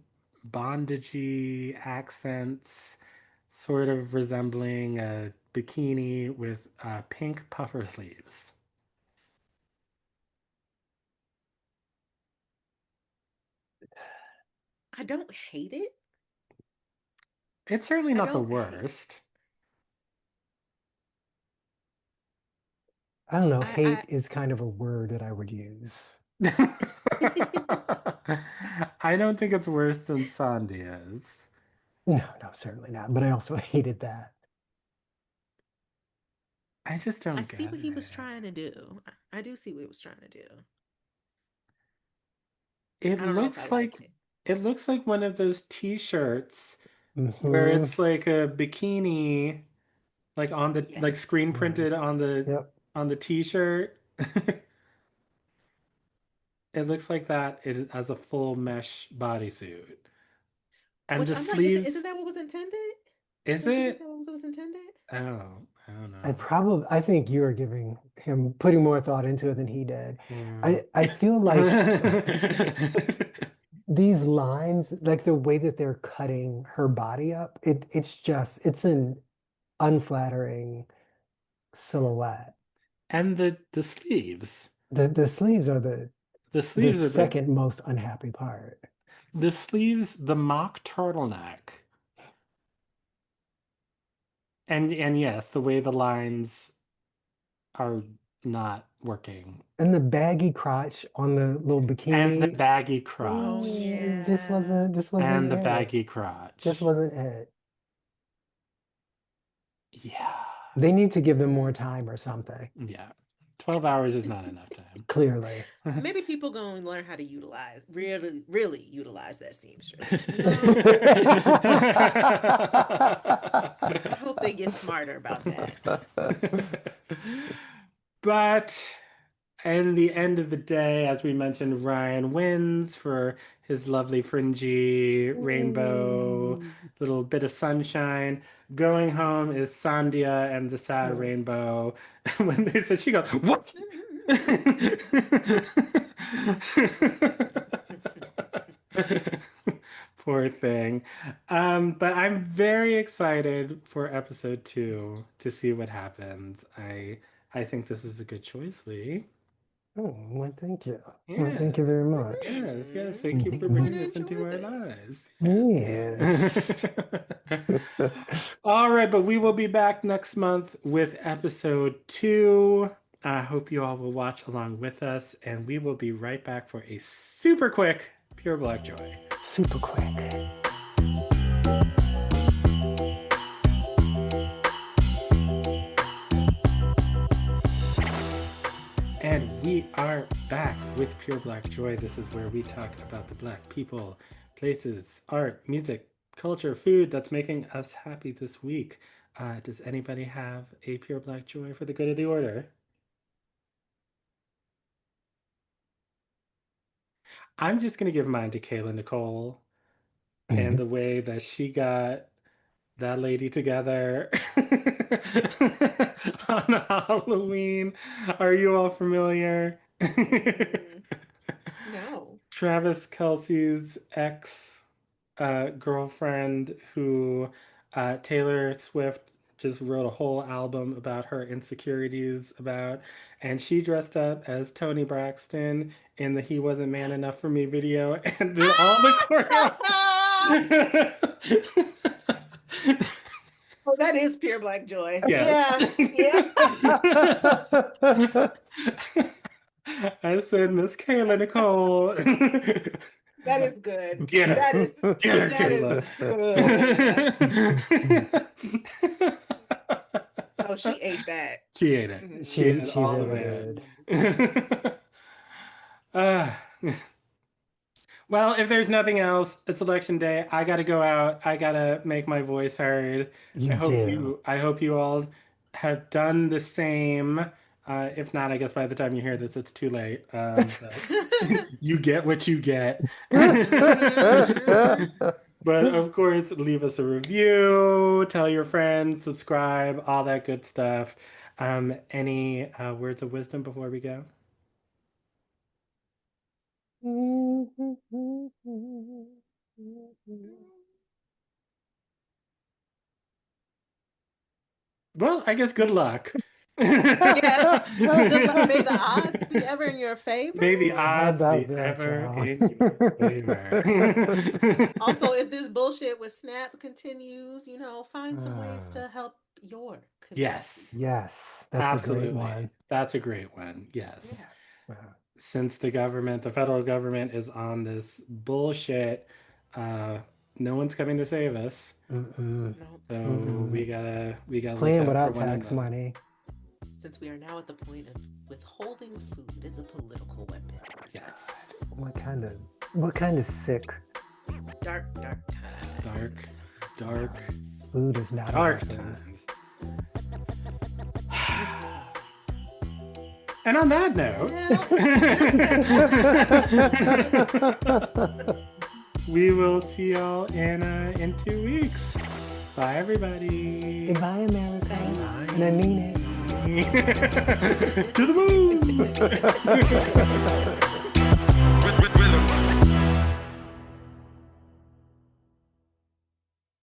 bondagey accents, sort of resembling a bikini with pink puffer sleeves. I don't hate it. It's certainly I not the don't hate. worst. I don't know. I Hate is kind of a word that I would use. I don't think it's worse than Sandia's. No, no, certainly not. But I also hated that. I just I don't see get what he was it. trying to do. I do see what he was trying to do. It I don't know if I looks like like it. it looks like one of those t-shirts where Hmm. it's like a bikini like on the Yes. like screen Right. printed Yep. on the t-shirt. It looks like that it as a full mesh bodysuit. And Which the I'm like, isn't sleeves, that what was intended? is Don't you think it? that was intended? Oh, I don't I know. probably I think you are giving him putting more thought into it than he did. Yeah. I feel like these lines, like the way that they're cutting her body up, it's an unflattering silhouette. And the sleeves. The sleeves are The the sleeves are second most unhappy part. the sleeves, the mock turtleneck. And yes, the way the lines are not working. And the baggy crotch on the little And the bikini. baggy Oh crotch. yeah. This wasn't And the it. baggy This crotch. wasn't it. Yeah. They need to give them more time or something. Yeah. 12 hours is not enough time. Clearly. Maybe people gonna learn how to really utilize that seamstress. I hope they get smarter about that. But in the end of the day, as we mentioned, Ryan wins for his lovely fringy rainbow, Ooh. little bit of sunshine. Going home is Sandhya and the sad Oh. rainbow. When they said, she goes, "What?" Poor thing. But I'm very excited for episode 2 to see what happens. I think this is a good choice, Lee. Oh, well, thank you. Well, thank Yes, you very much. yes. Thank you for I'm bringing gonna this into enjoy our this. lives. Yes. All right, but we will be back next month with episode 2. I hope you all will watch along with us, and we will be right back for a super quick Pure Black Joy. Super quick. And we are back with Pure Black Joy. This is where we talk about the Black people, places, art, music, culture, food that's making us happy this week. Does anybody have a Pure Black Joy for the good of the order? I'm just going to give mine to Kayla Nicole and the way that she got that lady together on Halloween. Are you all familiar? No. Travis Kelce's ex girlfriend, who Taylor Swift just wrote a whole album about her insecurities about, and she dressed up as Tony Braxton in the "He Wasn't Man Enough for Me" video and did all the choreo. Oh, that is pure black joy. Yes. Yeah. I said, Miss Kayla Nicole. That is good. Get her. That is Get her, that is Kayla. good. Oh, she ate that. She ate it. Mhm. She ate it she all the really way did. uh, well, if there's nothing else, it's election day. I gotta go out. I gotta make my voice heard. You do. I hope you all have done the same. If not, I guess by the time you hear this, it's too late. But you get what you get. But of course, leave us a review, tell your friends, subscribe, all that good stuff. Any words of wisdom before we go? Well, I guess good luck. Yeah. Good luck. May the odds be ever in your favor. May the How odds about be that, ever y'all? in your favor. Also, if this bullshit with Snap continues, find some ways to help your community. Yes, Yes, that's a great absolutely. one. That's a great one. Yes. Yeah. Since the federal government is on this bullshit, no one's coming to save us. Mm-mm. So Mm-mm. we gotta Playing look out without for one tax another. money. Since we are now at the point of withholding food as a political weapon. Yes. What kind of sick Dark times. Dark food is not a dark weapon? times. And on that note, we will see y'all in 2 weeks. Bye, everybody. Goodbye, America. Bye. And I mean it. To the moon.